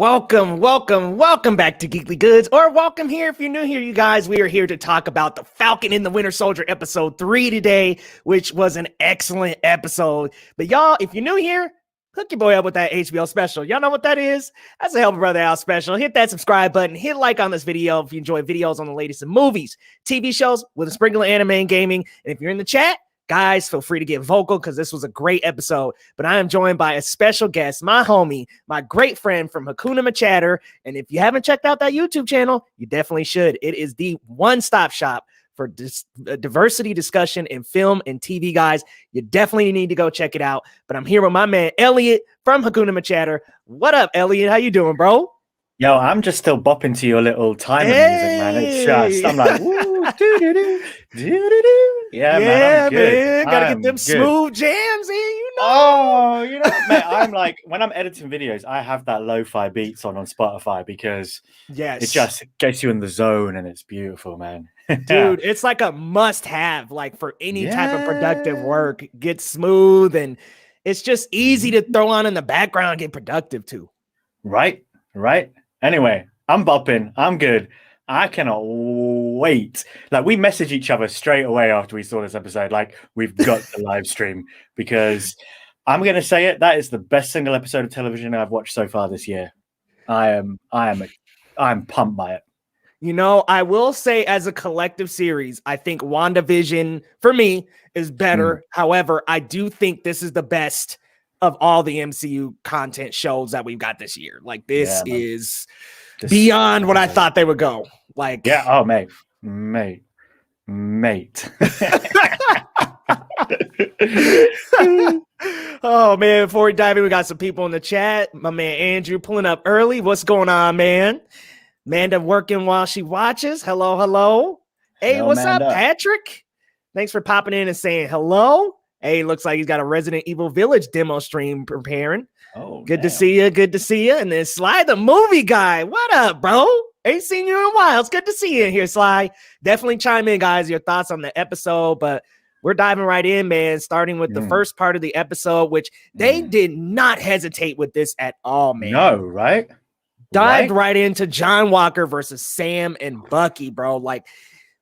Welcome back to Geekly Goods, or welcome here if you're new here, you guys. We are here to talk about the Falcon and the Winter Soldier episode 3 today, which was an excellent episode. But y'all, if you're new here, hook your boy up with that HBO special. Y'all know what that is? That's a Help a Brother Out special. Hit that subscribe button, hit like on this video if you enjoy videos on the latest in movies, TV shows with a sprinkle of anime and gaming. And if you're in the chat, guys, feel free to get vocal because this was a great episode. But I am joined by a special guest, my homie, my great friend from Hakuna Machatter. And if you haven't checked out that YouTube channel, you definitely should. It is the one-stop shop for diversity discussion in film and TV, guys. You definitely need to go check it out. But I'm here with my man, Elliot from Hakuna Machatter. What up, Elliot? How you doing, bro? Yo, I'm just still bopping to your little timer music, man. It's just, I'm like, woo, doo-doo-doo, doo-doo-doo. Yeah, man, I'm good. Man. Gotta get them smooth jams in, you know. Oh, you know, man, I'm like, when I'm editing videos, I have that lo-fi beats on Spotify because it just gets you in the zone and it's beautiful, man. Dude, it's like a must-have, like for any type of productive work. Get smooth and it's just easy to throw on in the background and get productive too. Right. Anyway, I'm bopping. I'm good. I cannot wait. Like, we messaged each other straight away after we saw this episode. Like, we've got the live stream because I'm going to say it. That is the best single episode of television I've watched so far this year. I'm pumped by it. You know, I will say as a collective series, I think WandaVision for me is better. However, I do think this is the best of all the MCU content shows that we've got this year. Like, this is beyond what I thought they would go. Like, yeah, oh, mate. Oh, man, before we dive in, we got some people in the chat. My man Andrew pulling up early. What's going on, man? Amanda working while she watches. Hello. Hey, what's Amanda. Up, Patrick? Thanks for popping in and saying hello. Hey, looks like he's got a Resident Evil Village demo stream preparing. Oh, good to see you. And then Sly, the movie guy. What up, bro? Ain't seen you in a while. It's good to see you in here, Sly. Definitely chime in, guys, your thoughts on the episode. But we're diving right in, man, starting with the first part of the episode, which they did not hesitate with this at all, man. No, right? Dived right into John Walker versus Sam and Bucky, bro. Like,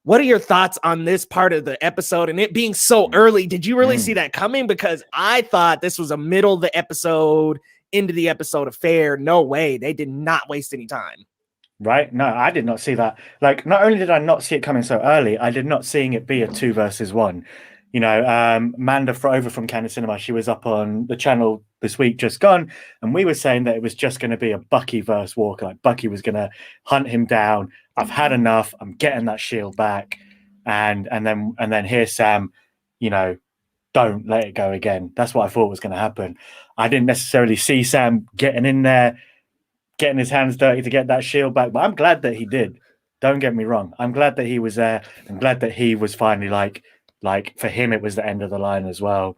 what are your thoughts on this part of the episode and it being so early? Did you really see that coming? Because I thought this was a middle of the episode, into the episode affair. No way. They did not waste any time. Right? No, I did not see that. Like, not only did I not see it coming so early, I did not seeing it be a 2 versus 1. You know, Amanda over from Canada Cinema, she was up on the channel this week just gone, and we were saying that it was just going to be a Bucky versus Walker. Like, Bucky was going to hunt him down. I've had enough. I'm getting that shield back, and then here's Sam. You know, don't let it go again. That's what I thought was going to happen. I didn't necessarily see Sam getting in there, getting his hands dirty to get that shield back, but I'm glad that he did. Don't get me wrong. I'm glad that he was there. I'm glad that he was finally like for him, it was the end of the line as well.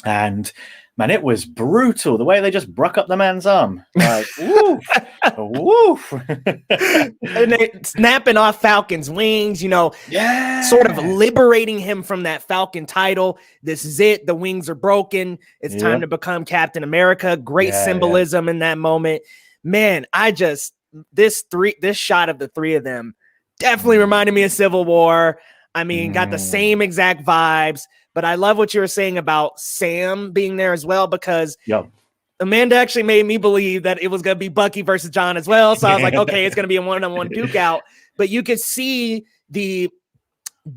And man, it was brutal the way they just broke up the man's arm. Like, woof. And they snapping off Falcon's wings, you know, sort of liberating him from that Falcon title. This is it. The wings are broken. It's time to become Captain America. Great symbolism in that moment. Man, this shot of the three of them definitely reminded me of Civil War. I mean, got the same exact vibes, but I love what you were saying about Sam being there as well, because Amanda actually made me believe that it was going to be Bucky versus John as well. So I was like, okay, it's going to be a one-on-one duke out, but you could see the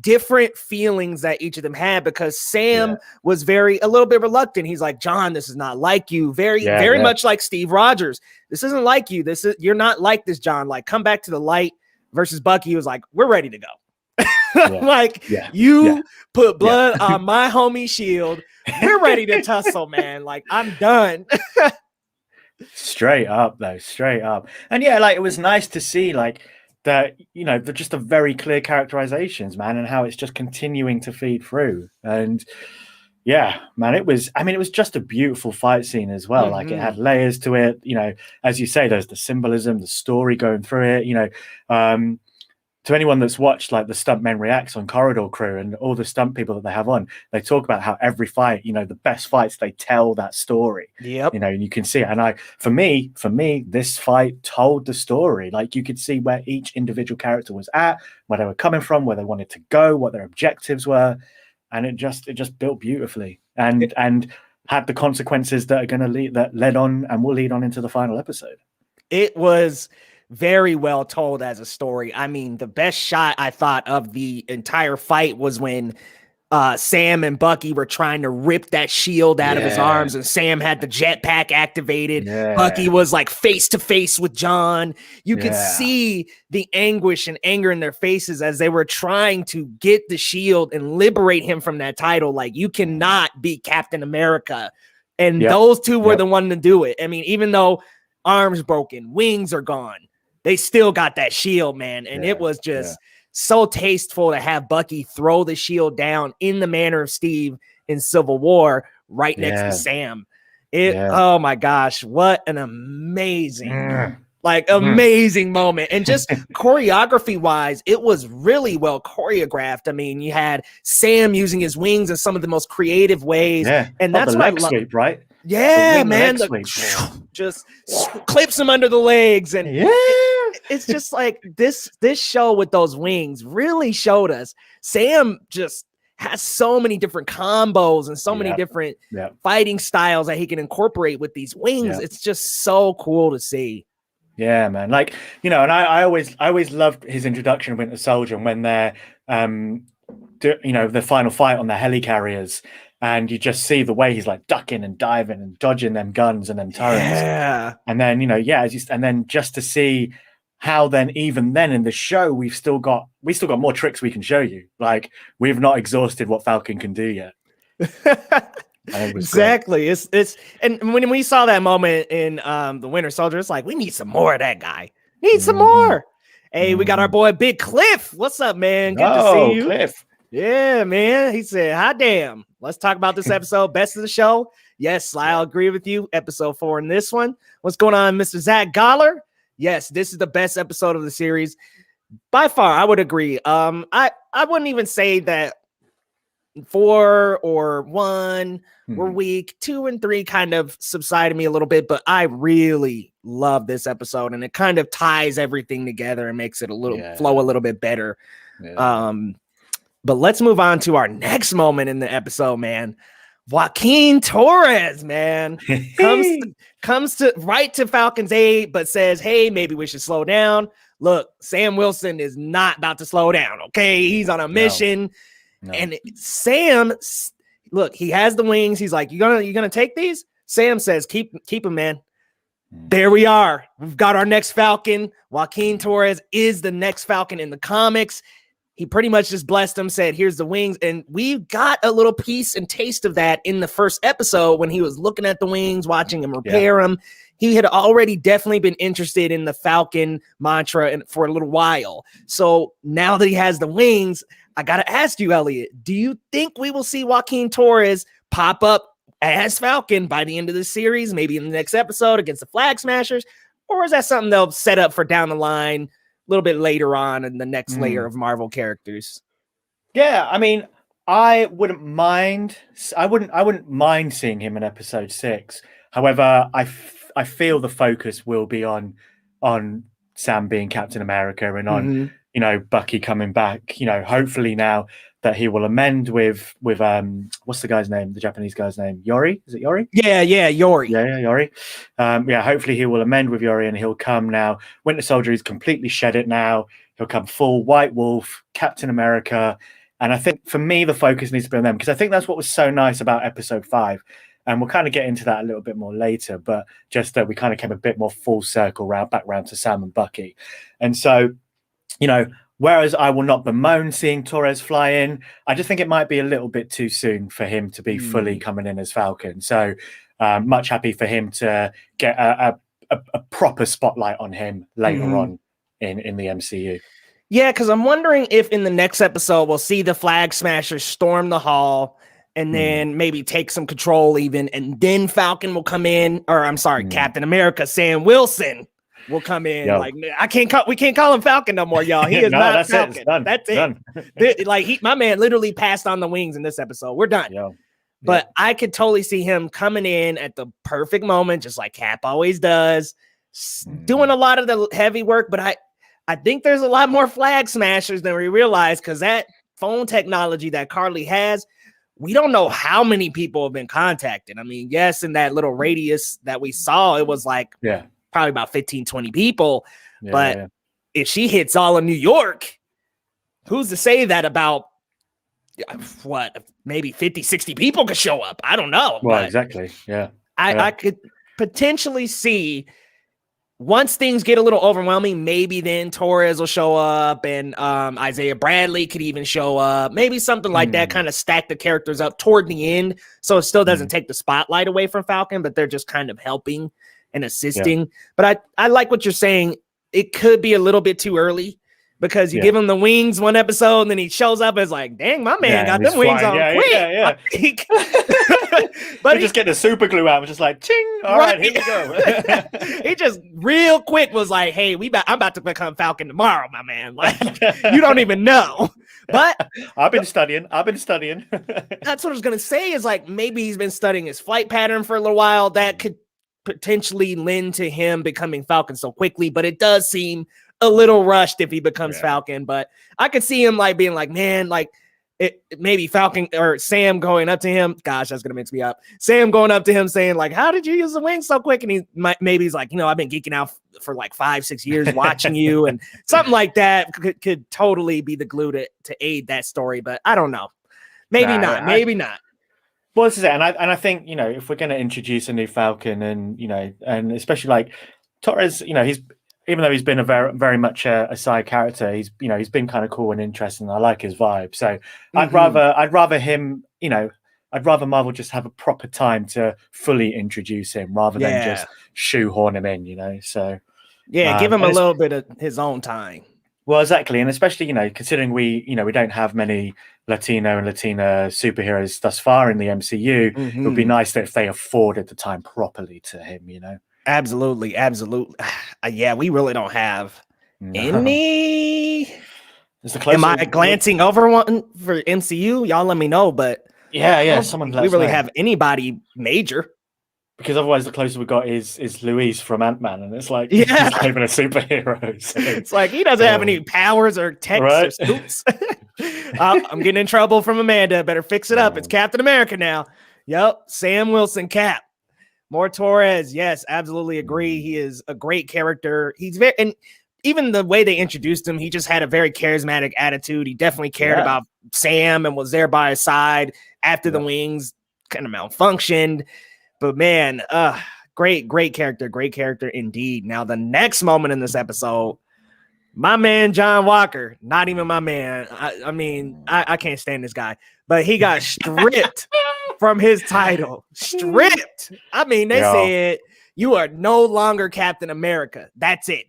different feelings that each of them had, because Sam was a little bit reluctant. He's like, John, this is not like you. Very much like Steve Rogers. This isn't like you. You're not like this, John. Like, come back to the light. Versus Bucky was like, we're ready to go. You put blood on my homie shield. We're ready to tussle, man. Like, I'm done. Straight up. And like, it was nice to see like that, you know, just the very clear characterizations, man, and how it's just continuing to feed through. And man, it was just a beautiful fight scene as well. Like, it had layers to it, you know, as you say, there's the symbolism, the story going through it, you know. to anyone that's watched like the Stuntmen Reacts on Corridor Crew and all the stunt people that they have on, they talk about how every fight, you know, the best fights, they tell that story. Yep. You know, and you can see it. And for me, this fight told the story. Like you could see where each individual character was at, where they were coming from, where they wanted to go, what their objectives were. And it just built beautifully and had the consequences that are going to that led on and will lead on into the final episode. It was very well told as a story. I mean, the best shot I thought of the entire fight was when Sam and Bucky were trying to rip that shield out of his arms, and Sam had the jetpack activated. Bucky was like face to face with John. You could see the anguish and anger in their faces as they were trying to get the shield and liberate him from that title. Like, you cannot beat Captain America. And those two were the one to do it. I mean, even though arms broken, wings are gone, they still got that shield, man. And it was just so tasteful to have Bucky throw the shield down in the manner of Steve in Civil War right next to Sam. Oh my gosh, what an amazing, amazing moment. And just choreography wise, it was really well choreographed. I mean, you had Sam using his wings in some of the most creative ways. And that's what I love. Sweep, right? Yeah, man. Just clips him under the legs. And it's just like this show with those wings really showed us Sam just has so many different combos and so many different fighting styles that he can incorporate with these wings. It's just so cool to see. Yeah, man. Like, you know, and I always loved his introduction of Winter Soldier, and when they're you know, the final fight on the helicarriers. And you just see the way he's like ducking and diving and dodging them guns and them turrets. Yeah. And then, you know, and then just to see how then even then in the show we still got more tricks we can show you. Like, we've not exhausted what Falcon can do yet. Exactly. Great. It's and when we saw that moment in the Winter Soldier, it's like, we need some more of that guy. Need some more. Hey, we got our boy Big Cliff. What's up, man? Good to see you. Cliff. Yeah, man. He said, hot damn. Let's talk about this episode. Best of the show. Yes, I'll agree with you. Episode 4 in this one. What's going on, Mr. Zach Goller? Yes, this is the best episode of the series. By far, I would agree. I wouldn't even say that 4 or 1 were weak. 2 and 3 kind of subsided me a little bit, but I really love this episode, and it kind of ties everything together and makes it flow a little bit better. But let's move on to our next moment in the episode, man. Joaquin Torres, man, comes to right to Falcon's aid, but says, hey, maybe we should slow down. Look, Sam Wilson is not about to slow down, okay? He's on a mission. No. And Sam, look, he has the wings. He's like, you gonna take these? Sam says, keep them, man. There we are. We've got our next Falcon. Joaquin Torres is the next Falcon in the comics. He pretty much just blessed him, said, here's the wings. And we got a little piece and taste of that in the first episode when he was looking at the wings, watching him repair them. He had already definitely been interested in the Falcon mantra for a little while. So now that he has the wings, I got to ask you, Elliot, do you think we will see Joaquin Torres pop up as Falcon by the end of the series, maybe in the next episode against the Flag Smashers? Or is that something they'll set up for down the line a little bit later on in the next layer of Marvel characters? Yeah, I mean, I wouldn't mind seeing him in episode 6. However, I feel the focus will be on Sam being Captain America and on you know, Bucky coming back. You know, hopefully now that he will amend with what's the guy's name? The Japanese guy's name? Yori? Is it Yori? Yeah, Yori. Yeah, Yori. Hopefully he will amend with Yori and he'll come now. Winter Soldier, he's completely shed it now. He'll come full White Wolf, Captain America. And I think for me, the focus needs to be on them, because I think that's what was so nice about episode 5. And we'll kind of get into that a little bit more later, but just that we kind of came a bit more full circle back round to Sam and Bucky. And so, you know, whereas I will not bemoan seeing Torres fly in, I just think it might be a little bit too soon for him to be fully coming in as Falcon. So much happy for him to get a proper spotlight on him later on in the MCU. Yeah, because I'm wondering if in the next episode we'll see the Flag Smashers storm the hall and then maybe take some control even, and then Falcon will come in, or I'm sorry, Captain America, Sam Wilson will come in. Like, we can't call him Falcon no more, y'all. He is not that's Falcon. It. It's done. That's it. Done. Like my man literally passed on the wings in this episode. We're done. But I could totally see him coming in at the perfect moment, just like Cap always does, doing a lot of the heavy work. But I think there's a lot more flag smashers than we realize, because that phone technology that Carly has, we don't know how many people have been contacted. I mean, yes, in that little radius that we saw, it was like probably about 15, 20 people. But if she hits all of New York, who's to say that about maybe 50, 60 people could show up? I don't know. Well, exactly. Yeah. I could potentially see, once things get a little overwhelming, maybe then Torres will show up, and Isaiah Bradley could even show up. Maybe something like that, kind of stack the characters up toward the end, so it still doesn't take the spotlight away from Falcon, but they're just kind of helping and assisting. But I like what you're saying. It could be a little bit too early, because you give him the wings one episode, and then he shows up as like, dang, my man got them wings on quick. But he just get the super glue out, just like, ching, all right, here we go. He just real quick was like, hey, I'm about to become Falcon tomorrow, my man. Like, you don't even know. But I've been studying. That's what I was gonna say, is like, maybe he's been studying his flight pattern for a little while. That could potentially lend to him becoming Falcon so quickly, but it does seem a little rushed if he becomes Falcon. But I could see him like being like, man, like maybe Falcon or Sam going up to him. Gosh, that's gonna mix me up. Sam going up to him saying like, how did you use the wings so quick? And maybe he's like, I've been geeking out for like 5-6 years watching you, and something like that could totally be the glue to aid that story. But I don't know. Maybe not. Well, this is it. And I think, if we're going to introduce a new Falcon, and, and especially like Torres, he's, even though he's been a very, very much a side character, he's been kind of cool and interesting. I like his vibe. So I'd rather him, I'd rather Marvel just have a proper time to fully introduce him rather than just shoehorn him in, so. Yeah, give him a little bit of his own time. Well, exactly. And especially, considering we don't have many Latino and Latina superheroes thus far in the MCU, it would be nice that if they afforded the time properly to him, Absolutely. Yeah, we really don't have any. Am I glancing over one for MCU? Y'all let me know, but someone we really have anybody major. Because otherwise, the closest we got is Luis from Ant-Man, and it's like he's not even a superhero. So. It's like he doesn't have any powers or techs or scoops. I'm getting in trouble from Amanda. Better fix it up. It's Captain America now. Yep, Sam Wilson, Cap. More Torres. Yes, absolutely agree. He is a great character. He's very, and even the way they introduced him, he just had a very charismatic attitude. He definitely cared about Sam and was there by his side after the wings kind of malfunctioned. But man, great character indeed. Now, the next moment in this episode, my man John Walker, not even my man. I mean, I can't stand this guy, but he got stripped from his title. Stripped. I mean, they said you are no longer Captain America. That's it.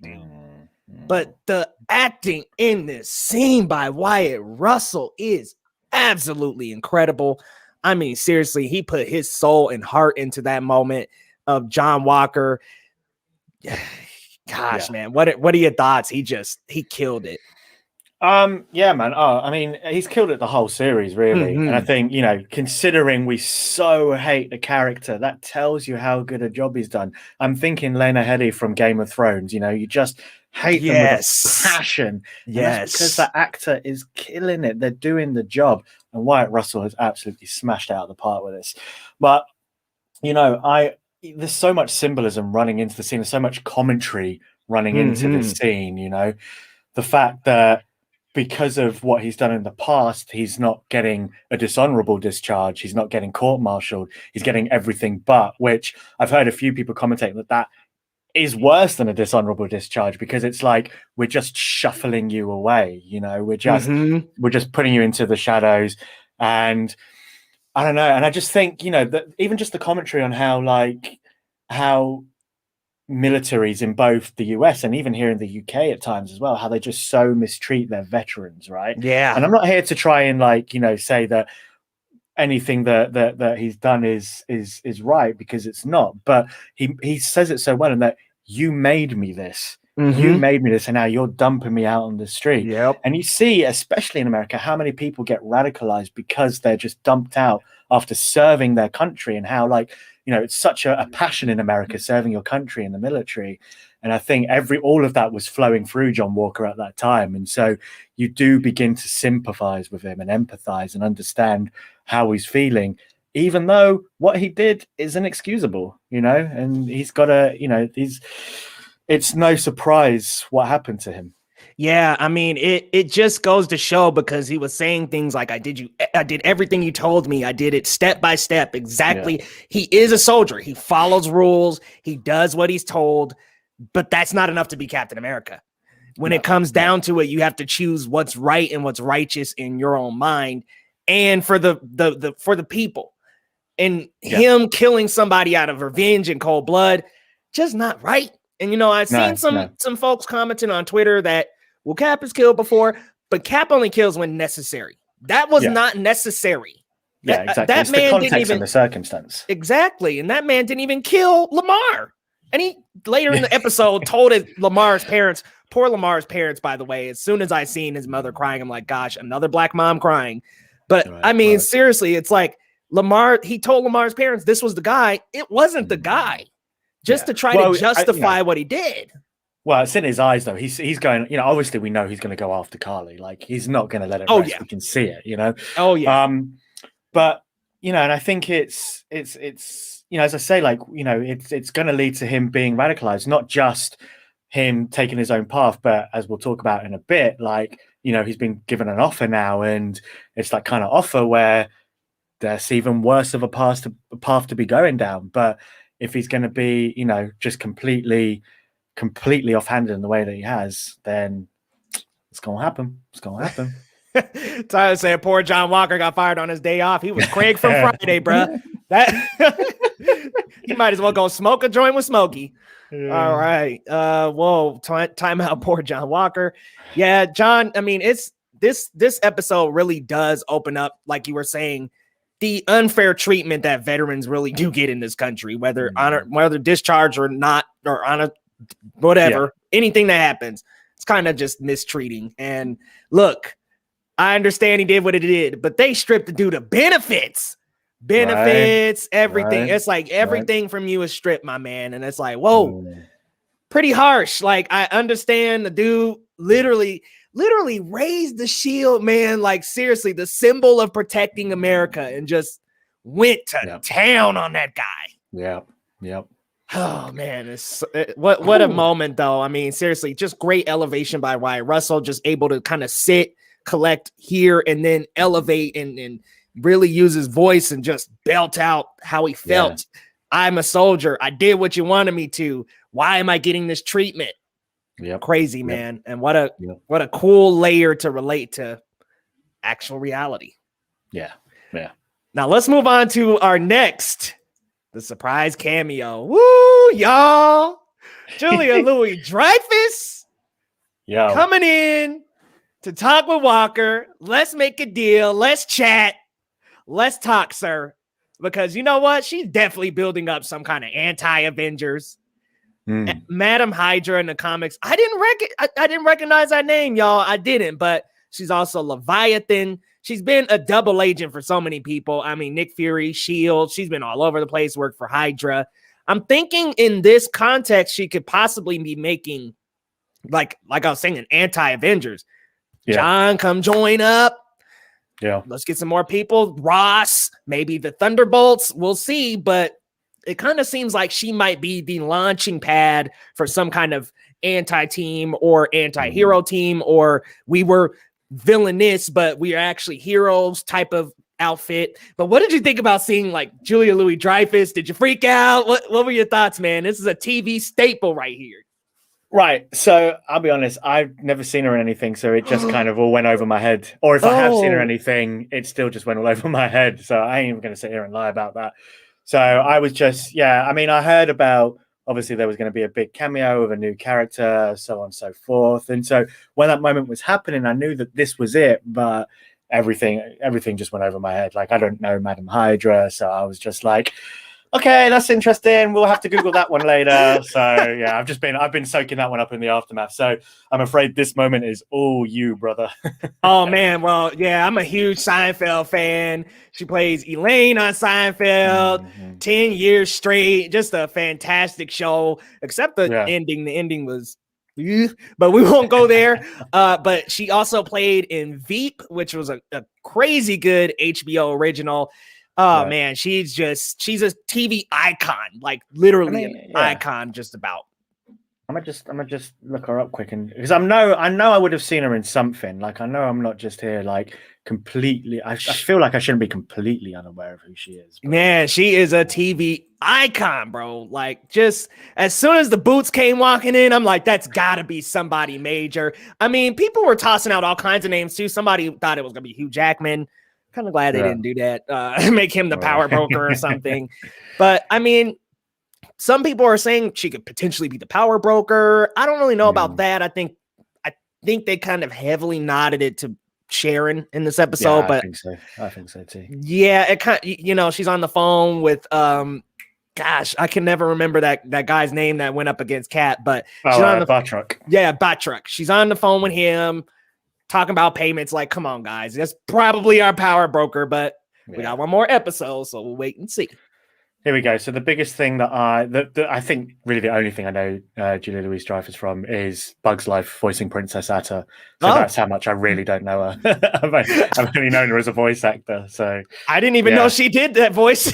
But the acting in this scene by Wyatt Russell is absolutely incredible. I mean, seriously, he put his soul and heart into that moment of John Walker. Gosh, man, what are your thoughts? He killed it. Yeah, man. I mean, he's killed it the whole series, really. And I think, considering we so hate the character, that tells you how good a job he's done. I'm thinking Lena Headey from Game of Thrones. You just hate them with a passion. Yes, because the actor is killing it. They're doing the job. And Wyatt Russell has absolutely smashed out of the park with this. But, there's so much symbolism running into the scene. There's so much commentary running into this scene, The fact that because of what he's done in the past, he's not getting a dishonorable discharge. He's not getting court-martialed. He's getting everything but, which I've heard a few people commentate that is worse than a dishonorable discharge, because it's like we're just shuffling you away, we're just putting you into the shadows. And I don't know, and I just think that even just the commentary on how militaries in both the US and even here in the UK at times as well, how they just so mistreat their veterans, right? Yeah. And I'm not here to try and say that anything that he's done is right, because it's not. But he says it so well, and that you made me this. Mm-hmm. You made me this, and now you're dumping me out on the street. Yep. And you see, especially in America, how many people get radicalized because they're just dumped out after serving their country, and how, like, you know, it's such a passion in America, serving your country in the military. And I think all of that was flowing through John Walker at that time. And so you do begin to sympathize with him and empathize and understand how he's feeling, even though what he did is inexcusable, you know, and he's got to, you know, it's no surprise what happened to him. Yeah, I mean, it just goes to show, because he was saying things like, I did everything you told me. I did it step by step. Exactly. Yeah. He is a soldier. He follows rules. He does what he's told, but that's not enough to be Captain America. When it comes down to it, you have to choose what's right and what's righteous in your own mind, and for the people. And him killing somebody out of revenge in cold blood, just not right. And, you know, I've seen some folks commenting on Twitter that, well, Cap has killed before, but Cap only kills when necessary. That was not necessary. Yeah, exactly. It's the context and the circumstance. Exactly. And that man didn't even kill Lamar. And he later in the episode told Lamar's parents, poor Lamar's parents, by the way, as soon as I seen his mother crying, I'm like, gosh, another black mom crying. But I mean, seriously, it's like he told Lamar's parents this was the guy. It wasn't the guy. Just to try to justify what he did. Well, it's in his eyes, though. He's going, you know, obviously we know he's going to go after Carly. Like, he's not going to let it rest. Yeah. We can see it, you know? Oh, yeah. But, you know, and I think it's you know, as I say, like, you know, it's going to lead to him being radicalized, not just him taking his own path, but as we'll talk about in a bit, like, you know, he's been given an offer now, and it's that kind of offer where there's even worse of a path to be going down. But if he's going to be, you know, just completely offhanded in the way that he has, then it's going to happen. It's going to happen. Tyler said poor John Walker got fired on his day off. He was Craig from Friday, bro. He might as well go smoke a joint with Smokey. Yeah. All right. Whoa. Time out, poor John Walker. Yeah, John. I mean, it's this episode really does open up, like you were saying, the unfair treatment that veterans really do get in this country, whether discharged or not, or on a whatever, anything that happens, it's kind of just mistreating. And look, I understand he did what he did, but they stripped the dude of benefits, everything. It's like everything from you is stripped, my man. And it's like, whoa, pretty harsh. Like, I understand the dude literally raised the shield, man. Like, seriously, the symbol of protecting America, and just went to town on that guy. Yep. Oh man, what a moment, though. I mean, seriously, just great elevation by Wyatt Russell, just able to kind of sit, collect here, and then elevate and really use his voice and just belt out how he felt. I'm a soldier. I did what you wanted me to. Why am I getting this treatment? Crazy, man. And what a cool layer to relate to actual reality. Yeah. Now let's move on to our next, the surprise cameo. Woo, y'all. Julia Louis-Dreyfus coming in to talk with Walker. Let's make a deal. Let's chat. Let's talk, sir. Because you know what? She's definitely building up some kind of anti-Avengers. Madam Hydra in the comics. I didn't recognize that name, y'all. I didn't, but she's also Leviathan. She's been a double agent for so many people. I mean, Nick Fury, S.H.I.E.L.D. She's been all over the place, worked for Hydra. I'm thinking in this context, she could possibly be making, like I was saying, an anti-Avengers. John, come join up. Let's get some more people. Ross, maybe the Thunderbolts. We'll see, but it kind of seems like she might be the launching pad for some kind of anti-team or anti-hero team, or we were villainous, but we are actually heroes type of outfit. But what did you think about seeing like Julia Louis-Dreyfus? Did you freak out? What were your thoughts, man? This is a TV staple right here. Right. So I'll be honest, I've never seen her in anything, so it just kind of all went over my head. Or if I have seen her in anything, it still just went all over my head. So I ain't even going to sit here and lie about that. So I was just, I mean, I heard about, obviously there was going to be a big cameo of a new character, so on and so forth. And so when that moment was happening, I knew that this was it, but everything just went over my head. Like, I don't know Madam Hydra. So I was just like, okay, that's interesting. We'll have to Google that one later. So yeah, I've been soaking that one up in the aftermath. So I'm afraid this moment is all you, brother. Oh man, well, yeah, I'm a huge Seinfeld fan. She plays Elaine on Seinfeld, 10 years straight. Just a fantastic show, except the ending. The ending was, but we won't go there. But she also played in Veep, which was a crazy good HBO original. Oh man, she's a TV icon, like literally an icon, just about. I'm gonna just look her up quick, because I know I would have seen her in something. Like, I know I'm not just here like completely. I feel like I shouldn't be completely unaware of who she is. But. Man, she is a TV icon, bro. Like, just as soon as the boots came walking in, I'm like, that's gotta be somebody major. I mean, people were tossing out all kinds of names too. Somebody thought it was gonna be Hugh Jackman. Kind of glad they didn't do that. Make him the power broker or something. But I mean, some people are saying she could potentially be the power broker. I don't really know about that. I think they kind of heavily nodded it to Sharon in this episode. But I think so too. Yeah, it kind of, she's on the phone with gosh, I can never remember that guy's name that went up against Kat, but she's on the Bartruck. Yeah, Bartruck. She's on the phone with him, talking about payments. Like, come on, guys, that's probably our power broker, but we got one more episode, so we'll wait and see. Here we go. So the biggest thing that I think really the only thing I know Julia Louis-Dreyfus from is Bug's Life voicing Princess Atta. So that's how much I really don't know her. I've only known her as a voice actor. So I didn't even know she did that voice.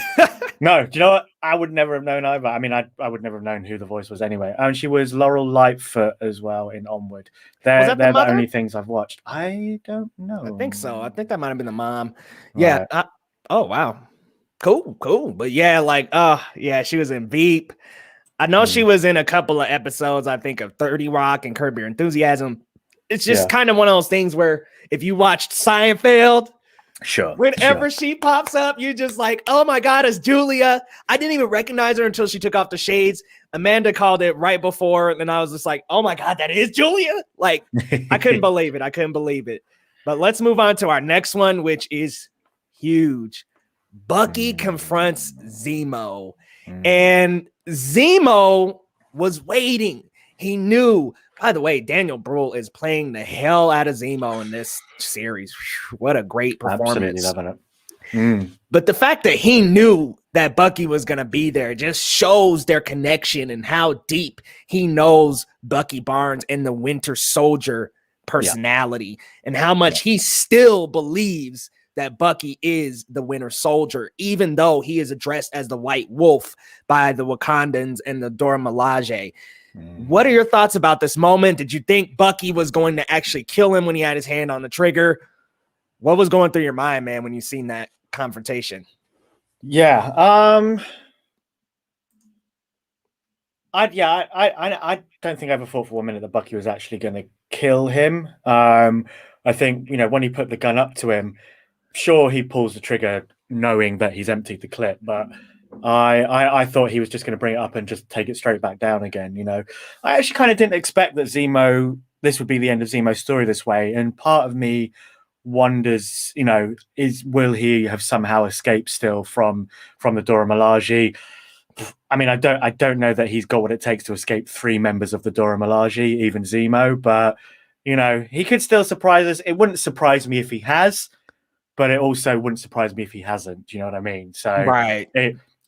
No, do you know what? I would never have known either. I mean, I would never have known who the voice was anyway. And she was Laurel Lightfoot as well in Onward. They're the only things I've watched. I don't know. I think so. I think that might have been the mom. Yeah. Right. Oh, wow. Cool. But yeah, like, she was in Veep. I know she was in a couple of episodes, I think, of 30 Rock and Curb Your Enthusiasm. It's just kind of one of those things where if you watched Seinfeld, whenever she pops up, you're just like, oh my God, it's Julia. I didn't even recognize her until she took off the shades. Amanda called it right before, and I was just like, oh my God, that is Julia. Like, I couldn't believe it. But let's move on to our next one, which is huge. Bucky confronts Zemo, and Zemo was waiting. He knew. By the way, Daniel Bruhl is playing the hell out of Zemo in this series. What a great performance. Absolutely loving it. But the fact that he knew that Bucky was going to be there just shows their connection and how deep he knows Bucky Barnes and the Winter Soldier personality and how much he still believes that Bucky is the Winter Soldier, even though he is addressed as the White Wolf by the Wakandans and the Dora Milaje. What are your thoughts about this moment? Did you think Bucky was going to actually kill him when he had his hand on the trigger? What was going through your mind, man, when you seen that confrontation? Yeah. I don't think I ever thought for 1 minute that Bucky was actually going to kill him. I think, when he put the gun up to him, sure, he pulls the trigger knowing that he's emptied the clip, but I thought he was just going to bring it up and just take it straight back down again. I actually kind of didn't expect that this would be the end of Zemo's story this way. And part of me wonders, will he have somehow escaped still from the Dora Milaje? I mean, I don't know that he's got what it takes to escape 3 members of the Dora Milaje, even Zemo, but he could still surprise us. It wouldn't surprise me if he has, but it also wouldn't surprise me if he hasn't. Do you know what I mean? So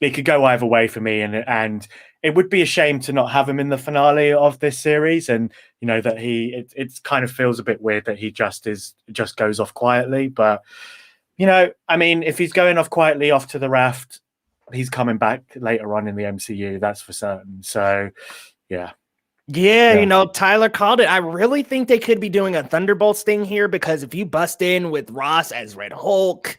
it could go either way for me, and it would be a shame to not have him in the finale of this series. And that it kind of feels a bit weird that he just goes off quietly. But I mean, if he's going off quietly off to the raft, he's coming back later on in the MCU. That's for certain. So yeah. Yeah, Tyler called it. I really think they could be doing a Thunderbolts thing here, because if you bust in with Ross as Red Hulk,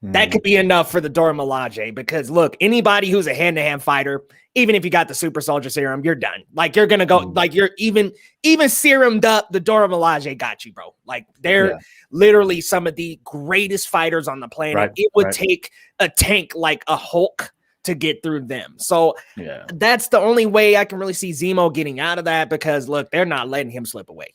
that could be enough for the Dora Milaje. Because look, anybody who's a hand-to-hand fighter, even if you got the super soldier serum, you're done. Like, you're gonna go, like, you're even serumed up. The Dora Milaje got you, bro. Like, they're literally some of the greatest fighters on the planet. It would take a tank like a Hulk to get through them. So that's the only way I can really see Zemo getting out of that, because look, they're not letting him slip away.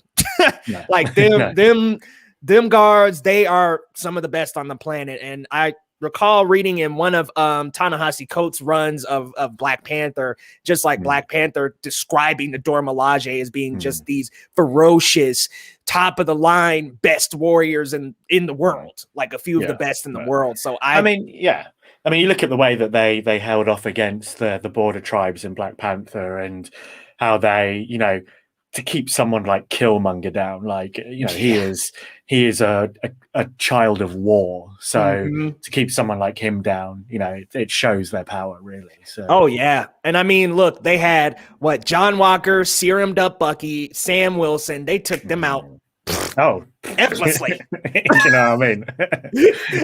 Like them guards, they are some of the best on the planet. And I recall reading in one of Ta-Nehisi Coates' runs of Black Panther, just like Black Panther describing the Dora Milaje as being just these ferocious, top of the line, best warriors in the world, like a few of the best in the world. So I mean, you look at the way that they held off against the border tribes in Black Panther, and how they, to keep someone like Killmonger down, like, he is a child of war. So to keep someone like him down, it shows their power, really. So oh yeah. And I mean, look, they had John Walker serumed up Bucky, Sam Wilson, they took them out. Oh, effortlessly. You know what I mean?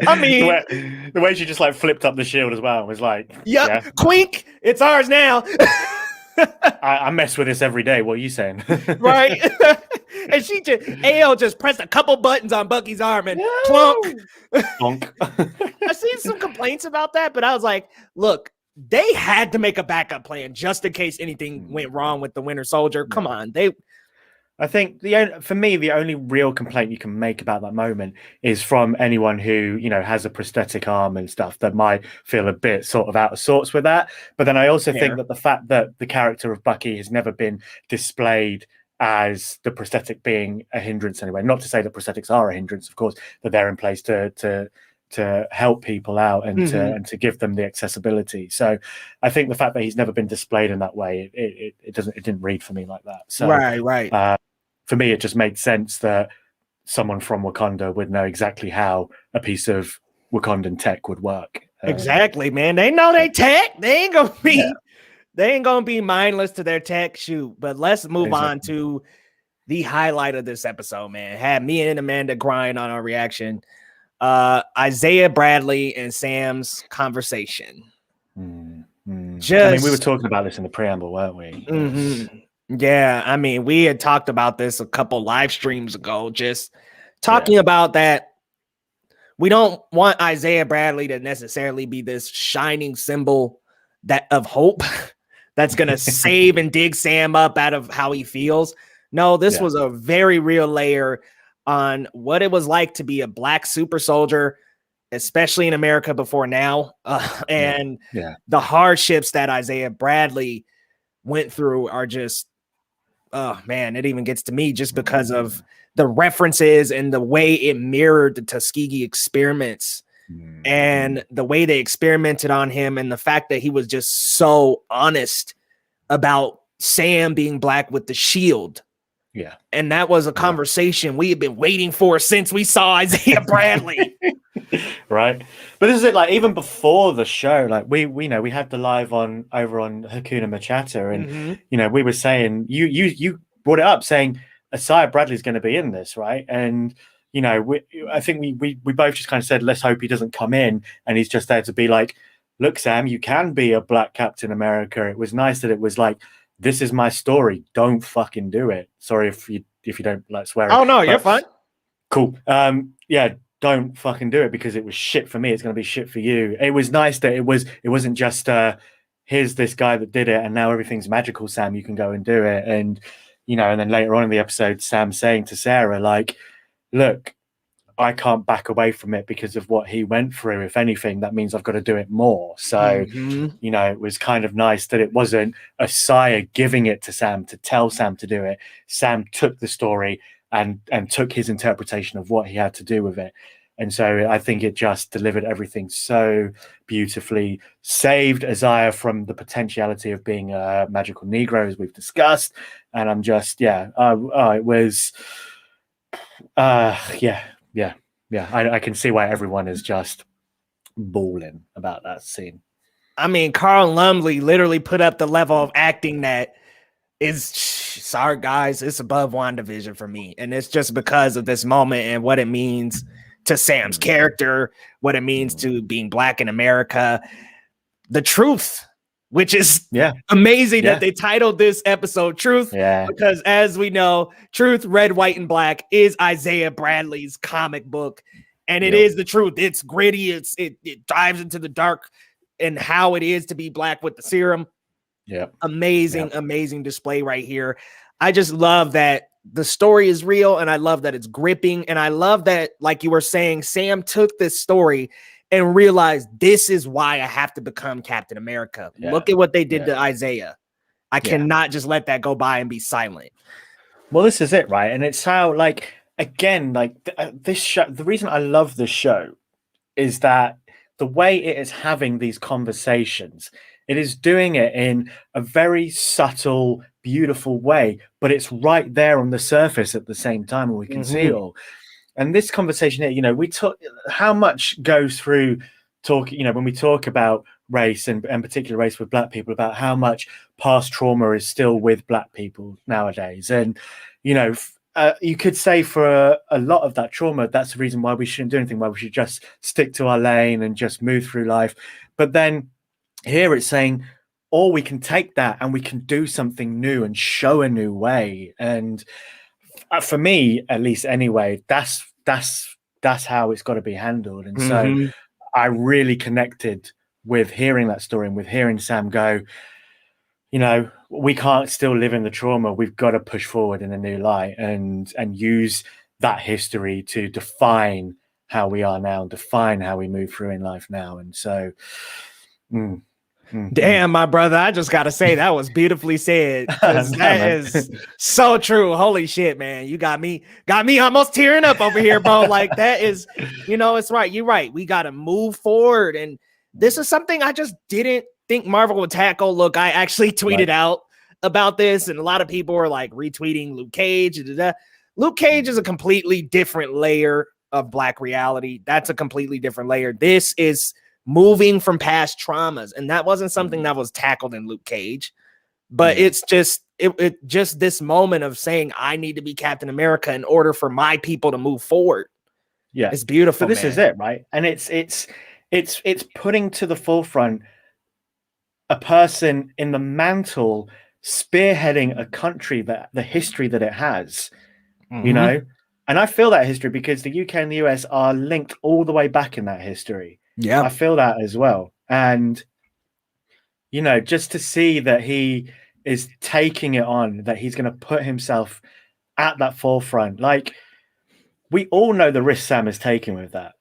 I mean, the way she just like flipped up the shield as well was like, yeah, Quink, it's ours now. I mess with this every day. What are you saying? Right? And AL just pressed a couple buttons on Bucky's arm and plunk. Plunk. I've seen some complaints about that, but I was like, look, they had to make a backup plan just in case anything went wrong with the Winter Soldier. Come on. I think for me, the only real complaint you can make about that moment is from anyone who, has a prosthetic arm and stuff that might feel a bit sort of out of sorts with that. But then I also think that the fact that the character of Bucky has never been displayed as the prosthetic being a hindrance anyway. Not to say that prosthetics are a hindrance, of course, that they're in place to help people out and to give them the accessibility. So I think the fact that he's never been displayed in that way, it didn't read for me like that. So right. For me, it just made sense that someone from Wakanda would know exactly how a piece of Wakandan tech would work. Exactly, man. They know they tech. They ain't gonna be mindless to their tech. Shoot, but let's move on to the highlight of this episode, man. Had me and Amanda crying on our reaction. Isaiah Bradley and Sam's conversation. I mean, we were talking about this in the preamble, weren't we? Yeah, I mean, we had talked about this a couple live streams ago, just talking about that. We don't want Isaiah Bradley to necessarily be this shining symbol of hope that's going to save and dig Sam up out of how he feels. No, this was a very real layer on what it was like to be a Black super soldier, especially in America before now. And the hardships that Isaiah Bradley went through are just, oh man, it even gets to me just because of the references and the way it mirrored the Tuskegee experiments and the way they experimented on him, and the fact that he was just so honest about Sam being Black with the shield. Yeah. And that was a conversation we had been waiting for since we saw Isaiah Bradley. Right. But this is it, like, even before the show, like we had the live over on Hakuna Machatter, and we were saying you brought it up saying Isaiah Bradley's going to be in this, right? And I think we both just kind of said, let's hope he doesn't come in and he's just there to be like, look, Sam, you can be a Black Captain America. It was nice that it was like, this is my story. Don't fucking do it. Sorry if you don't like swearing. Oh no, you're fine. Cool. Don't fucking do it, because it was shit for me. It's going to be shit for you. It was nice that it wasn't just here's this guy that did it and now everything's magical, Sam, you can go and do it. And and then later on in the episode, Sam saying to Sarah, like, look, I can't back away from it because of what he went through. If anything, that means I've got to do it more. So, it was kind of nice that it wasn't Isaiah giving it to Sam to tell Sam to do it. Sam took the story and took his interpretation of what he had to do with it. And so I think it just delivered everything so beautifully, saved Isaiah from the potentiality of being a magical Negro, as we've discussed. And I'm just, it was, I can see why everyone is just bawling about that scene. I mean, Carl Lumbly literally put up the level of acting that is, sorry guys, it's above WandaVision for me. And it's just because of this moment and what it means to Sam's character, what it means to being Black in America, the truth, which is amazing that they titled this episode Truth, because as we know, Truth, Red, White, and Black is Isaiah Bradley's comic book, and it is the truth. It's gritty, it dives into the dark and how it is to be Black with the serum. Amazing display right here. I just love that the story is real, and I love that it's gripping, and I love that, like you were saying, Sam took this story and realize this is why I have to become Captain America. Yeah. Look at what they did to Isaiah. I cannot just let that go by and be silent. Well, this is it, right? And it's how, like, again, like this show, the reason I love this show is that the way it is having these conversations, it is doing it in a very subtle, beautiful way, but it's right there on the surface at the same time, and we can see it all. And this conversation here, you know, we talk how much goes through talking, you know, when we talk about race and particular race with black people, about how much past trauma is still with black people nowadays. And, you know, you could say for a lot of that trauma, that's the reason why we shouldn't do anything, why we should just stick to our lane and just move through life. But then here it's saying, or we can take that and we can do something new and show a new way. And for me, at least anyway, that's how it's got to be handled. And so I really connected with hearing that story and with hearing Sam go, you know, we can't still live in the trauma. We've got to push forward in a new light and use that history to define how we are now, and define how we move through in life now. And so, damn, my brother, I just got to say that was beautifully said. That is so true. Holy shit, man. You got me almost tearing up over here, bro. Like, that is, you know, it's right. You're right. We got to move forward. And this is something I just didn't think Marvel would tackle. Look, I actually tweeted out about this, and a lot of people were like retweeting Luke Cage. Luke Cage is a completely different layer of Black reality. That's a completely different layer. This is moving from past traumas, and that wasn't something that was tackled in Luke Cage. But it's just it just this moment of saying I need to be Captain America in order for my people to move forward. Yeah, it's beautiful. But this is it, right? And it's putting to the forefront a person in the mantle spearheading a country that the history that it has, you know. And I feel that history because the UK and the US are linked all the way back in that history. Yeah, I feel that as well. And, you know, just to see that he is taking it on, that he's going to put himself at that forefront. Like, we all know the risk Sam is taking with that,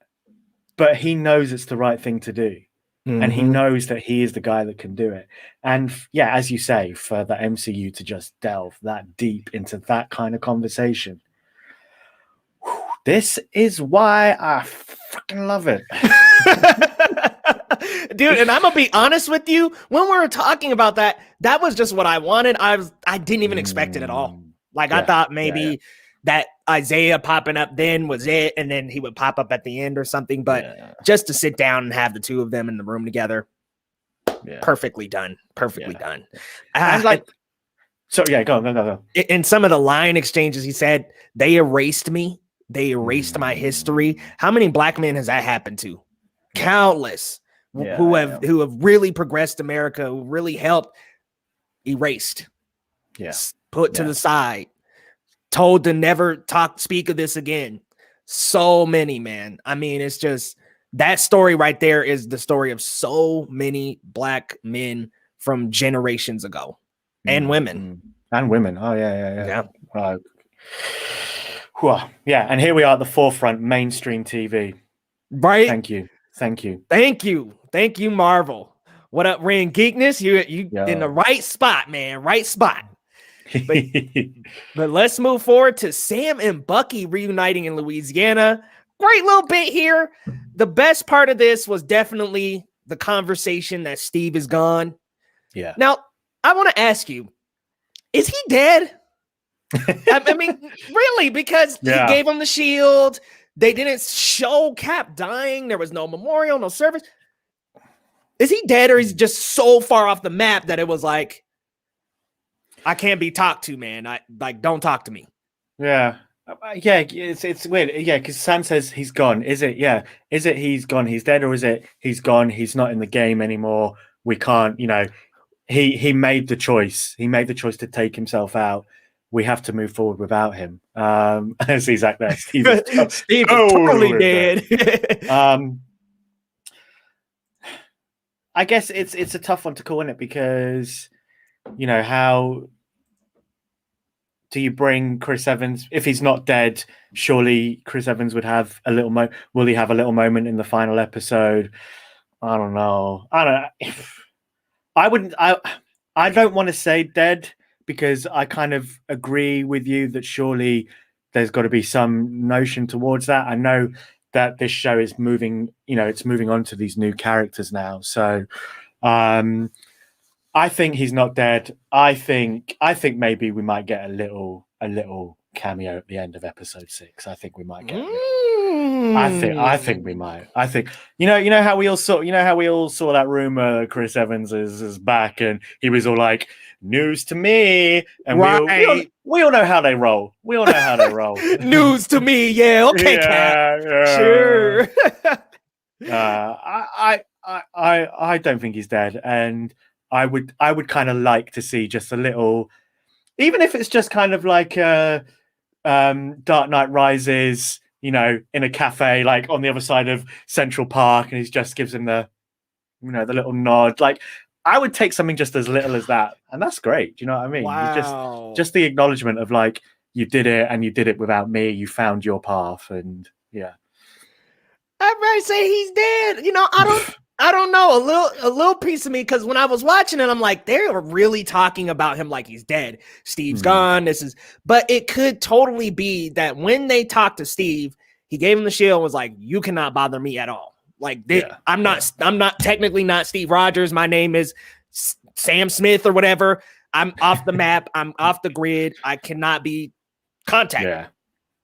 but he knows it's the right thing to do. And he knows that he is the guy that can do it. And yeah, as you say, for the MCU to just delve that deep into that kind of conversation, this is why I fucking love it. Dude, and I'm gonna be honest with you, when we were talking about that, that was just what I wanted. I didn't even expect it at all. Like, I thought maybe that Isaiah popping up then was it, and then he would pop up at the end or something. But just to sit down and have the two of them in the room together, perfectly done. Perfectly done. And like, so yeah, go. In some of the line exchanges, he said, they erased me. They erased my history. How many Black men has that happened to? Countless. Who have really progressed America, who really helped, erased. Put to the side. Told to never speak of this again. So many, man. I mean, it's just that story right there is the story of so many Black men from generations ago, and women. And women. Oh yeah. Yeah, and here we are at the forefront, mainstream TV. Right. Thank you, Marvel. What up, Ren Geekness? You in the right spot, man. Right spot. But let's move forward to Sam and Bucky reuniting in Louisiana. Great little bit here. The best part of this was definitely the conversation that Steve is gone. Yeah. Now, I want to ask you, is he dead? I mean, really, because he gave him the shield. They didn't show Cap dying. There was no memorial, no service. Is he dead, or is he just so far off the map that it was like, I can't be talked to, man. Don't talk to me. Yeah. It's weird. Yeah, because Sam says he's gone. Is it? Yeah. Is it he's gone? He's dead, or is it he's gone? He's not in the game anymore. We can't. You know, he made the choice. He made the choice to take himself out. We have to move forward without him. As he's like that. Steve is totally dead. I guess it's a tough one to call, isn't it? Because, you know, how do you bring Chris Evans if he's not dead? Surely Chris Evans would have a little will he have a little moment in the final episode? I don't know. I wouldn't. I don't want to say dead because I kind of agree with you that surely there's got to be some notion towards that. I know that this show is moving. It's moving on to these new characters now. So, I think he's not dead. I think maybe we might get a little cameo at the end of episode 6. I think we might get. I think we might. I think you know how we all saw that rumor Chris Evans is back, and he was all like, "News to me," and we all know how they roll. We all know how they roll. News to me, yeah, okay, Cap. Sure. I don't think he's dead, and I would kind of like to see just a little, even if it's just kind of like Dark Knight Rises, in a cafe, like on the other side of Central Park, and he just gives him the little nod. Like, I would take something just as little as that, and that's great. Do you know what I mean? Wow. Just the acknowledgement of like, you did it, and you did it without me. You found your path, and yeah. I'd rather say he's dead. I don't know. A little piece of me, because when I was watching it, I'm like, they're really talking about him like he's dead. Steve's gone. But it could totally be that when they talked to Steve, he gave him the shield and was like, "You cannot bother me at all. Like, I'm not technically not Steve Rogers. My name is Sam Smith or whatever. I'm off the map. I'm off the grid. I cannot be contacted."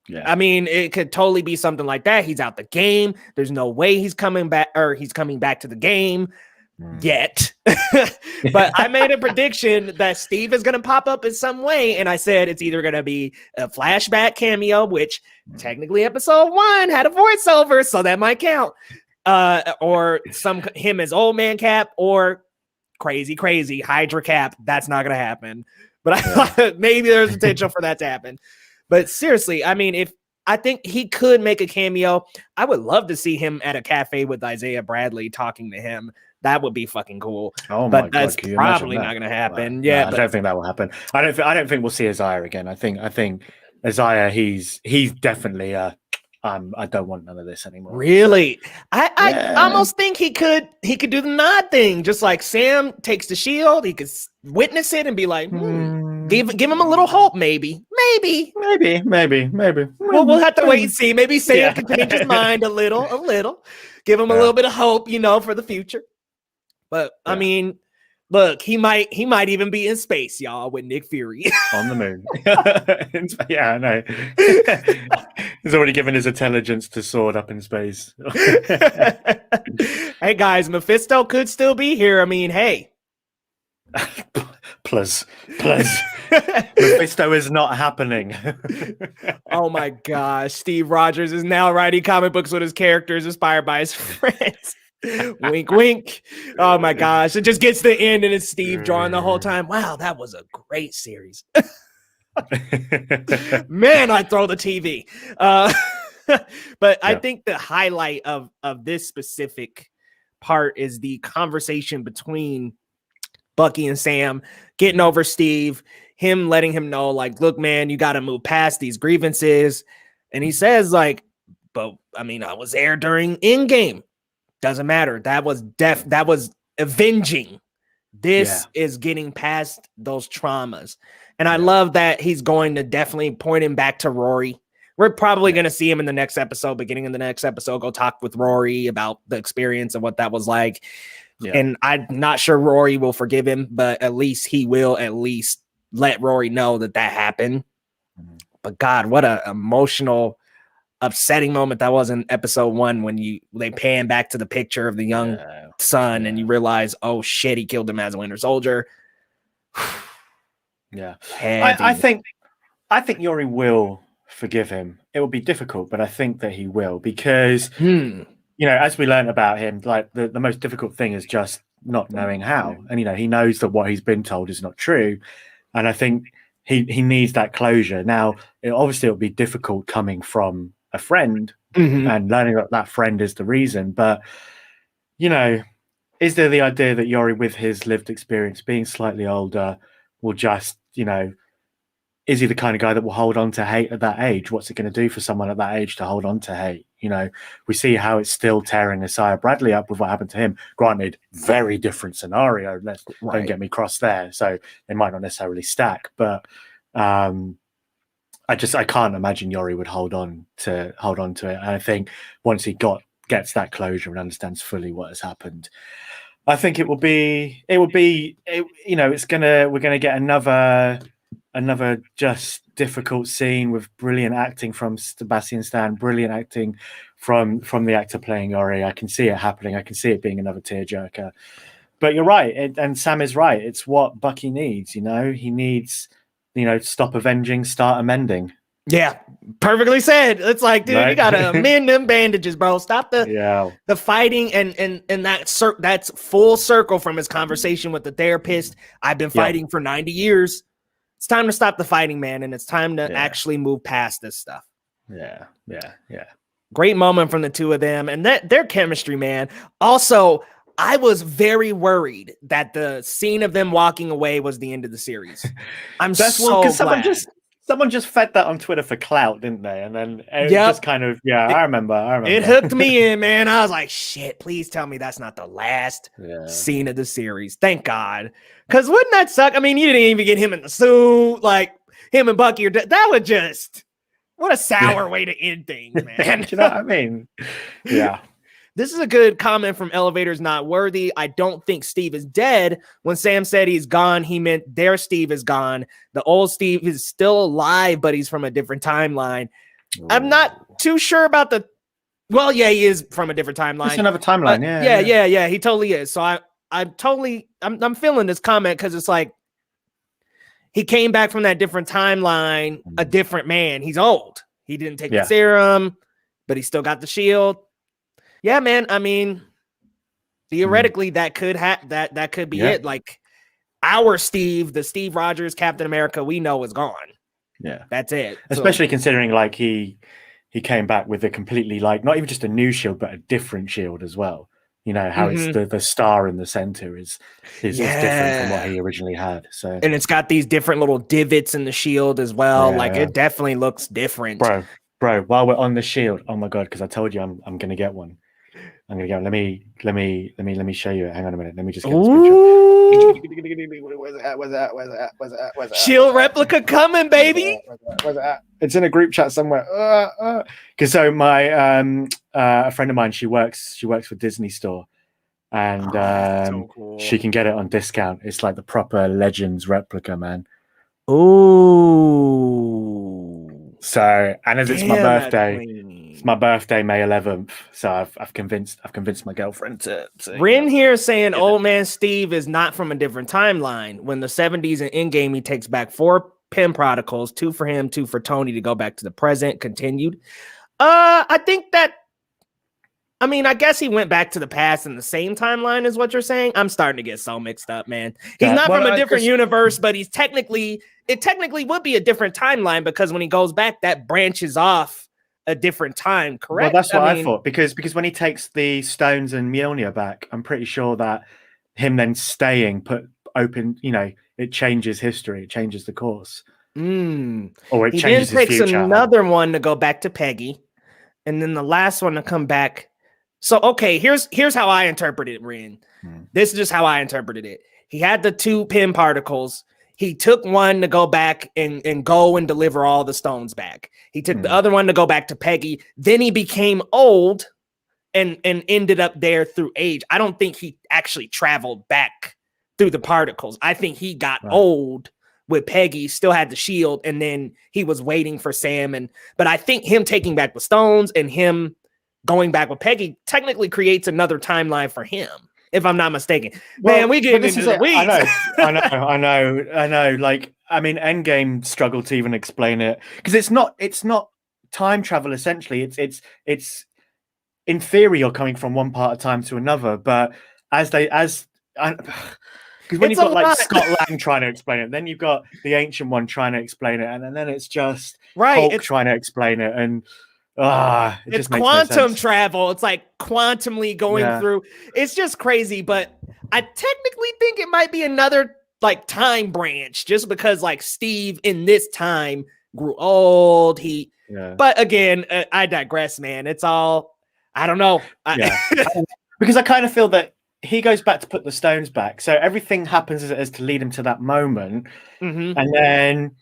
Yeah. I mean, it could totally be something like that. He's out the game. There's no way he's coming back to the game yet. But I made a prediction that Steve is going to pop up in some way. And I said it's either going to be a flashback cameo, which technically episode 1 had a voiceover, so that might count. Or him as old man Cap, or crazy HYDRA Cap. That's not going to happen. But I thought maybe there's potential for that to happen. But seriously, I mean, I think he could make a cameo. I would love to see him at a cafe with Isaiah Bradley talking to him. That would be fucking cool. Oh my God, that's probably not going to happen. Well, yeah, I don't think that will happen. I don't think we'll see Isaiah again. I think Isaiah, he's definitely I don't want none of this anymore. Really? I almost think he could do the nod thing. Just like Sam takes the shield, he could witness it and be like, give him a little hope, maybe. We'll have to wait and see. Maybe Sam can change his mind a little. Give him a little bit of hope, for the future. But I mean, look, he might even be in space, y'all, with Nick Fury on the moon. Yeah, I know. He's already given his intelligence to Sword up in space. Hey guys, Mephisto could still be here. I mean, hey. Plus. Mephisto is not happening. Oh my gosh, Steve Rogers is now writing comic books with his characters inspired by his friends. Wink, wink. Oh my gosh. It just gets to the end and it's Steve drawing the whole time. Wow, that was a great series. Man, I throw the TV. But I think the highlight of this specific part is the conversation between Bucky and Sam, getting over Steve, him letting him know, like, look, man, you got to move past these grievances. And he says, like, but I mean, I was there during Endgame. Doesn't matter. That was avenging. This is getting past those traumas. And I love that he's going to definitely point him back to Rory. We're probably going to see him in the next episode, beginning of the next episode, go talk with Rory about the experience and what that was like. Yeah. And I'm not sure Rory will forgive him, but at least he will let Rory know that happened. Mm-hmm. But God, what a emotional, upsetting moment that was in episode 1 when they pan back to the picture of the young son and you realize, oh shit, he killed him as a Winter Soldier. Yeah. I think Yori will forgive him. It will be difficult, but I think that he will, because as we learned about him, like the most difficult thing is just not knowing how. And he knows that what he's been told is not true. And I think he needs that closure. Now, obviously it'll be difficult coming from a friend and learning that friend is the reason. But, is there the idea that Yori, with his lived experience, being slightly older, will just, is is he the kind of guy that will hold on to hate at that age? What's it going to do for someone at that age to hold on to hate? You know, we see how it's still tearing Isaiah Bradley up with what happened to him. Granted, very different scenario. Don't get me crossed there. So they might not necessarily stack, but I can't imagine Yori would hold on to it. And I think once he gets that closure and understands fully what has happened, I think we're gonna get another just difficult scene with brilliant acting from Sebastian Stan, brilliant acting from the actor playing Yori. I can see it happening. I can see it being another tearjerker. But you're right, and Sam is right. It's what Bucky needs. You know, he needs, stop avenging, start amending. Yeah, perfectly said. It's like, dude, you gotta amend them bandages, bro. Stop the fighting, and that's full circle from his conversation with the therapist. I've been fighting for 90 years. It's time to stop the fighting, man, and it's time to actually move past this stuff. Yeah. Great moment from the two of them, and their chemistry, man. Also, I was very worried that the scene of them walking away was the end of the series. That's so glad. Someone just fed that on Twitter for clout, didn't they? And then it just kind of, I remember. It hooked me in, man. I was like, shit, please tell me that's not the last scene of the series. Thank God. Because wouldn't that suck? I mean, you didn't even get him in the suit. Like, him and Bucky that would just, what a sour way to end things, man. You know what I mean? Yeah. This is a good comment from Elevator's Not Worthy. I don't think Steve is dead. When Sam said he's gone, he meant their Steve is gone. The old Steve is still alive, but he's from a different timeline. Ooh. I'm not too sure about he is from a different timeline. It's another timeline, yeah. He totally is. So I'm feeling this comment because it's like he came back from that different timeline, a different man. He's old. He didn't take the serum, but he still got the shield. Yeah, man. I mean, theoretically, that could be it. Like our Steve, the Steve Rogers, Captain America, we know is gone. Yeah, that's it. Especially considering like he came back with a completely not even just a new shield, but a different shield as well. You know how it's the star in the center is different from what he originally had. So and it's got these different little divots in the shield as well. It definitely looks different, bro. While we're on the shield, oh my god, because I told you I'm gonna get one. I'm gonna go. Let me show you it. Hang on a minute. Let me just get this picture. Where's that? Shield replica coming, baby. Where's that? It's in a group chat somewhere. Because so my a friend of mine, she works for Disney Store, and so cool. She can get it on discount. It's like the proper Legends replica, man. Ooh. So, and as it's my birthday. It's my birthday, May 11th. So I've convinced my girlfriend to Rin here saying old man Steve is not from a different timeline. When the 70s and Endgame, he takes back 4 Pym protocols, 2 for him, 2 for Tony to go back to the present. Continued. I think that. I mean, I guess he went back to the past in the same timeline as what you're saying. I'm starting to get so mixed up, man. He's not from a different universe, but it technically would be a different timeline because when he goes back, that branches off a different time, correct? Well, that's what I thought because when he takes the stones and Mjolnir back, I'm pretty sure that him then staying it changes history, it changes the course, or it changes his future. Takes another one to go back to Peggy, and then the last one to come back. So okay, here's how I interpreted it, Rin. This is just how I interpreted it. He had the 2 Pym particles. He took one to go back and go and deliver all the stones back. He took the other one to go back to Peggy. Then he became old and ended up there through age. I don't think he actually traveled back through the particles. I think he got old with Peggy, still had the shield, and then he was waiting for Sam. But I think him taking back the stones and him going back with Peggy technically creates another timeline for him. If I'm not mistaken, man, we get into the weeds. I know. Like, I mean, Endgame struggled to even explain it because it's not time travel. Essentially, it's in theory you're coming from one part of time to another, but because when you've got like Scott Lang trying to explain it, then you've got the Ancient One trying to explain it, and then it's just Hulk trying to explain it, and. It's quantum travel. It's like quantumly going through. It's just crazy, but I technically think it might be another like time branch just because like Steve in this time grew old. But again, I digress, man. It's all, I don't know. Because I kind of feel that he goes back to put the stones back. So everything happens as it is to lead him to that moment. Mm-hmm. And then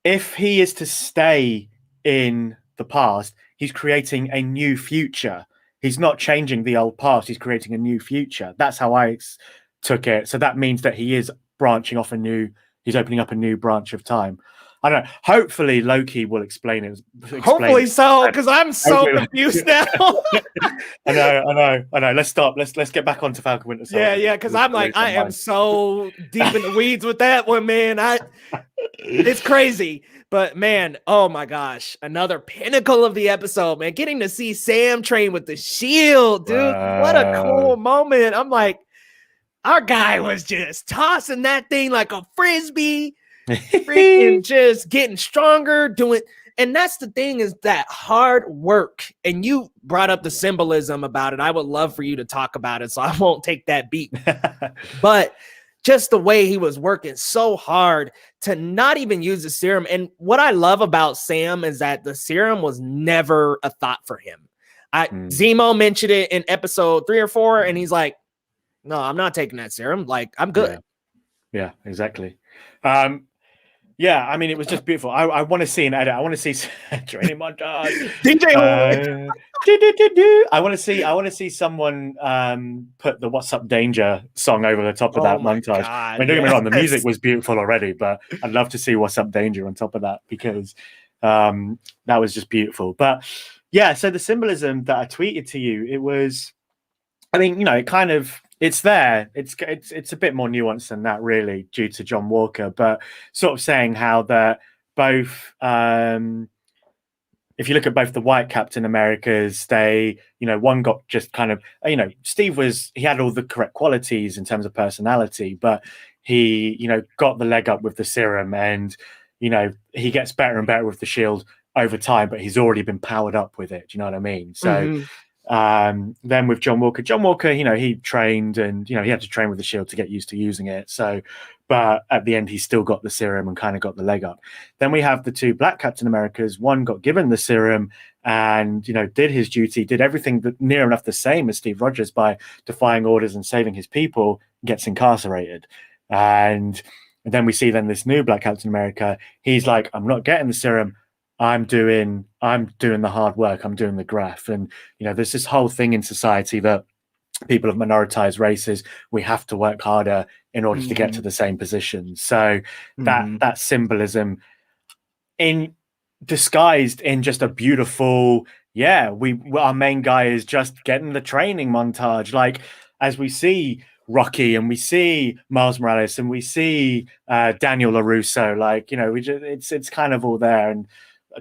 if he is to stay in the past, he's creating a new future. He's not changing the old past. He's creating a new future. That's how I took it. So that means that he is branching off he's opening up a new branch of time. I don't know. Hopefully Loki will explain it. Hopefully so, because I'm so confused now. I know. Let's stop. Let's get back onto Falcon Winter Soldier. Yeah, because I'm like, I am so deep in the weeds with that one, man. It's crazy. But man, oh my gosh, another pinnacle of the episode, man. Getting to see Sam train with the shield, dude. What a cool moment. I'm like, our guy was just tossing that thing like a frisbee. Freaking just getting stronger, and that's the thing, is that hard work. And you brought up the symbolism about it. I would love for you to talk about it, so I won't take that beat. But just the way he was working so hard to not even use the serum. And what I love about Sam is that the serum was never a thought for him. Zemo mentioned it in episode 3 or 4, and he's like, no, I'm not taking that serum. Like, I'm good. Yeah, exactly. Yeah, I mean, it was just beautiful. I want to see an edit. I want to see training montage. DJ. I want to see someone put the "What's Up Danger" song over the top of that montage. God, I mean, don't get me wrong, the music was beautiful already, but I'd love to see "What's Up Danger" on top of that, because that was just beautiful. But yeah, so the symbolism that I tweeted to you, it was, I mean, you know, it's there. It's a bit more nuanced than that, really, due to John Walker, but sort of saying how that both, if you look at both the white Captain Americas, they, you know, one got just kind of, you know, Steve he had all the correct qualities in terms of personality, but he, you know, got the leg up with the serum, and, you know, he gets better and better with the shield over time, but he's already been powered up with it. Do you know what I mean? So, then with John Walker, you know, he trained, and, you know, he had to train with the shield to get used to using it. So, but at the end, he still got the serum and kind of got the leg up. Then we have the two black Captain Americas. One got given the serum and, you know, did his duty, did everything that near enough the same as Steve Rogers by defying orders and saving his people, gets incarcerated. And then we see this new black Captain America. He's like, I'm not getting the serum. I'm doing the hard work. I'm doing the graft. And, you know, there's this whole thing in society that people of minoritized races, we have to work harder in order to get to the same position. So that symbolism disguised in just a beautiful, our main guy is just getting the training montage. Like, as we see Rocky and we see Miles Morales and we see Daniel LaRusso, like, you know, it's kind of all there, and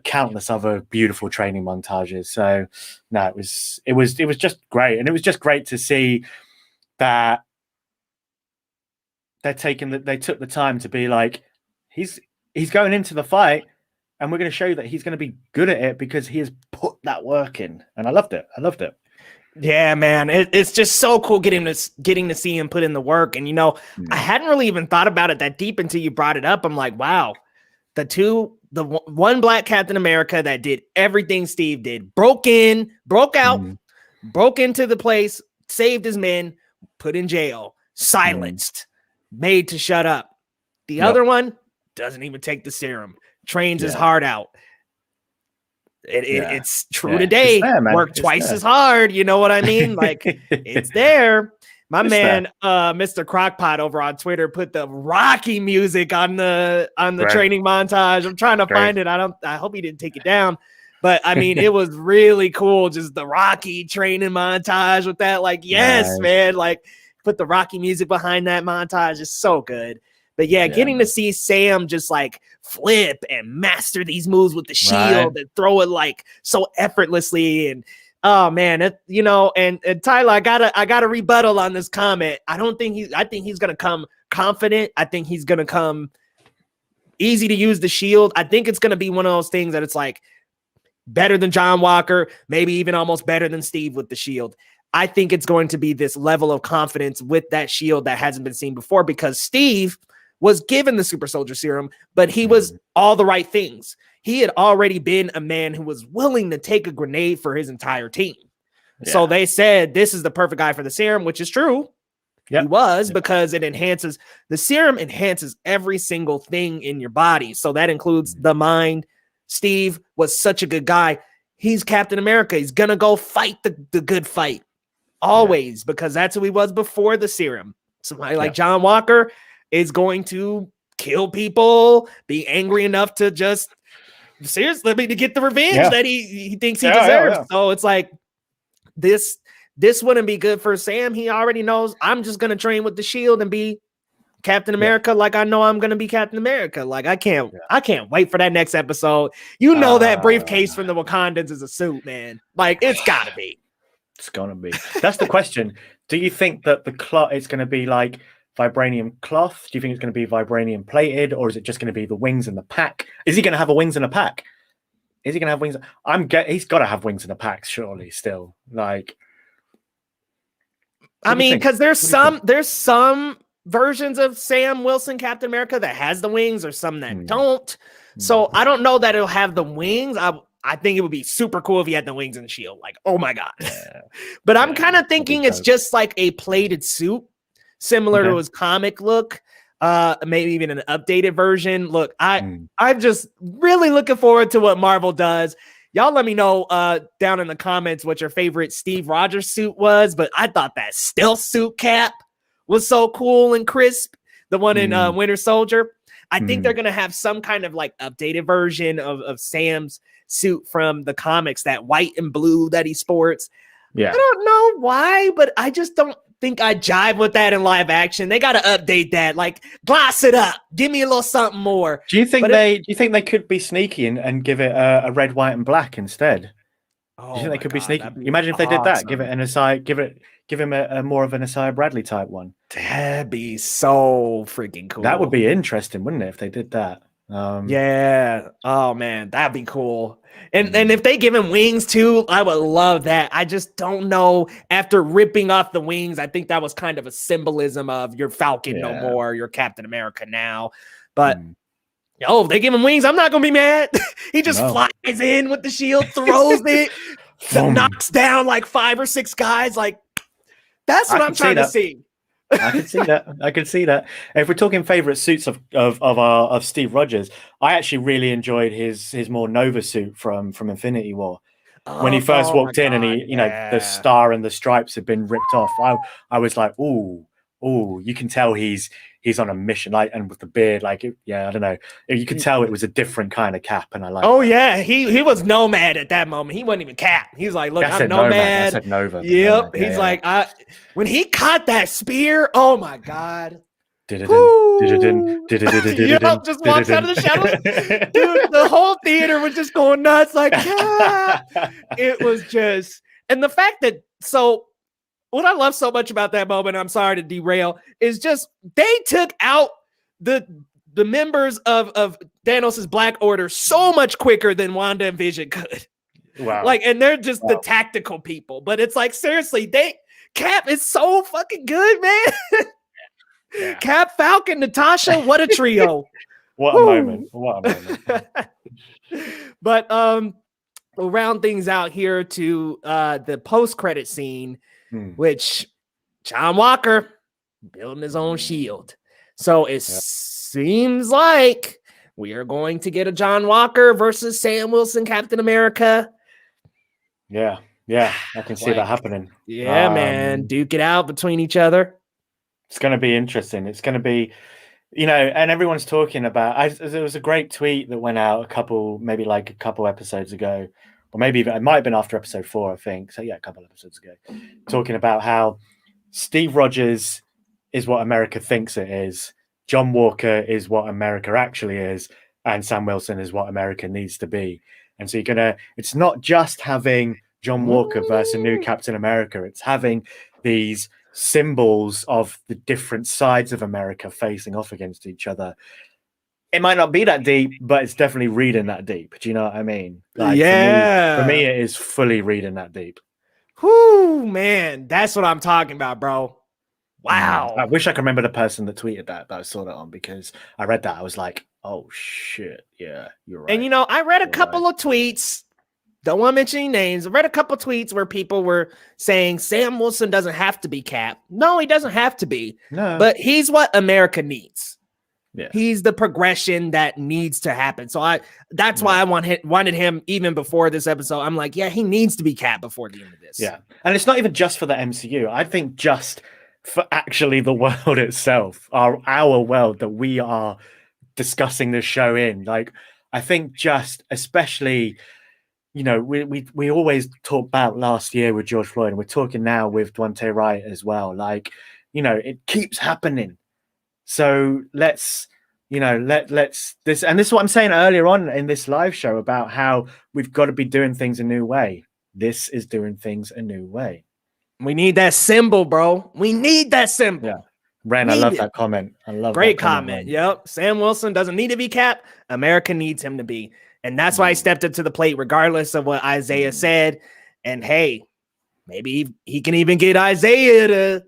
countless other beautiful training montages. So no, it was just great, and it was just great to see that they took the time to be like, he's going into the fight, and we're going to show you that he's going to be good at it because he has put that work in. And I loved it. Yeah, man, it's just so cool getting to see him put in the work. And, you know, I hadn't really even thought about it that deep until you brought it up. I'm like, wow, the one black Captain America that did everything Steve did, broke out, broke into the place, saved his men, put in jail, silenced, made to shut up. The other one doesn't even take the serum, trains his heart out. It's true today. Work twice as hard. You know what I mean? Like, it's there. My man, Mr. Crockpot over on Twitter put the Rocky music on the training montage. I'm trying to find it. I hope he didn't take it down. But I mean, it was really cool. Just the Rocky training montage with that. Like, yes, man. Like, put the Rocky music behind that montage is so good. But yeah, getting to see Sam just like flip and master these moves with the shield and throw it like so effortlessly. And oh man, you know, and Tyler, I gotta rebuttal on this comment. I think he's gonna come confident. I think he's gonna come easy to use the shield. I think it's gonna be one of those things that it's like better than John Walker, maybe even almost better than Steve with the shield. I think it's going to be this level of confidence with that shield that hasn't been seen before, because Steve was given the super soldier serum, but he was all the right things. He had already been a man who was willing to take a grenade for his entire team. Yeah. So they said, this is the perfect guy for the serum, which is true. Yep. He was, because it enhances, the serum enhances every single thing in your body. So that includes the mind. Steve was such a good guy. He's Captain America. He's going to go fight the good fight always, because that's who he was before the serum. Somebody like John Walker is going to kill people, be angry enough to just seriously to get the revenge that he thinks he deserves. So it's like this wouldn't be good for Sam. He already knows, I'm just going to train with the shield and be Captain America like I know I'm going to be Captain America. Like I can't wait for that next episode. You know that briefcase from the Wakandans is a suit, man. Like it's got to be. It's going to be. That's the question. Do you think that the cloth is going to be like vibranium cloth? Do you think it's going to be vibranium plated, or is it just going to be the wings and the pack? Is he going to have a wings and a pack? Is he going to have wings? He's got to have wings and a pack, surely. Still, like, I mean, because there's some versions of Sam Wilson Captain America that has the wings, or some that don't. So I don't know that it'll have the wings. I think it would be super cool if he had the wings and the shield. Like, oh my god! But I'm kind of thinking it's just like a plated suit, similar to his comic look. Maybe even an updated version. Look, I'm just really looking forward to what Marvel does. Y'all let me know down in the comments what your favorite Steve Rogers suit was. But I thought that stealth suit cap was so cool and crisp. The one in Winter Soldier. I think they're gonna have some kind of like updated version of Sam's suit from the comics, that white and blue that he sports. I don't know why, but I just don't think I jive with that in live action. They got to update that, like gloss it up, give me a little something more. Do you think they could be sneaky and give it a red, white, and black instead? Do you think they could be sneaky? Imagine if they did that. Give it an Asai, give him a more of an Asai Bradley type one. That'd be so freaking cool. That would be interesting, wouldn't it, if they did that? Oh man, that'd be cool. And if they give him wings too, I would love that. I just don't know, after ripping off the wings, I think that was kind of a symbolism of your Falcon no more, your Captain America now. But if they give him wings, I'm not gonna be mad. He just flies in with the shield, throws it, knocks down like 5 or 6 guys. Like that's what I'm trying to see. I can see that. I can see that. If we're talking favorite suits of Steve Rogers, I actually really enjoyed his more Nova suit from Infinity War. When he first walked in and he, the star and the stripes had been ripped off. I was like, ooh, you can tell he's on a mission, like, and with the beard, like, I don't know, you could tell it was a different kind of Cap, and I like. Oh that. He was Nomad at that moment. He wasn't even Cap. He's like, look, I'm Nomad. I said Nova. Yep. He's like, when he caught that spear, oh my god. Just walks out of the shadows. Dude, the whole theater was just going nuts. Like, it was just, and the fact that what I love so much about that moment, I'm sorry to derail, is just they took out the members of Thanos' Black Order so much quicker than Wanda and Vision could. Wow. Like, and they're just the tactical people. But it's like, seriously, Cap is so fucking good, man. Cap, Falcon, Natasha, what a trio. What a moment. What a moment. But we'll round things out here to the post-credit scene, which John Walker building his own shield. So it seems like we are going to get a John Walker versus Sam Wilson Captain America. Yeah, I can see that happening. Yeah, man, duke it out between each other. It's going to be interesting. It's going to be, and everyone's talking about. There was a great tweet that went out a couple episodes ago, or maybe even, it might have been after episode 4, I think. So a couple episodes ago, talking about how Steve Rogers is what America thinks it is, John Walker is what America actually is, and Sam Wilson is what America needs to be. And so it's not just having John Walker versus a new Captain America, it's having these symbols of the different sides of America facing off against each other. It might not be that deep, but it's definitely reading that deep. Do you know what I mean? Like, for me, it is fully reading that deep. Whoo, man, that's what I'm talking about, bro. Wow. I wish I could remember the person that tweeted that I saw that on, because I read that. I was like, oh shit. Yeah, you're right. And I read a couple of tweets. Don't want to mention any names. I read a couple tweets where people were saying Sam Wilson doesn't have to be Cap. No, he doesn't have to be. No. But he's what America needs. Yeah. He's the progression that needs to happen. So that's why I wanted him even before this episode. I'm like, yeah, he needs to be Cap before the end of this. Yeah. And it's not even just for the MCU. I think just for actually the world itself, our world that we are discussing this show in. Like, I think just especially, we always talk about last year with George Floyd, and we're talking now with Dwante Wright as well. Like, it keeps happening. So let's this is what I'm saying earlier on in this live show about how we've got to be doing things a new way. This is doing things a new way. We need that symbol, bro. We need that symbol. Yeah. Ren, I love that comment. I love Great that comment. Yep. Sam Wilson doesn't need to be Cap. America needs him to be. And that's why he stepped up to the plate, regardless of what Isaiah said. And hey, maybe he can even get Isaiah to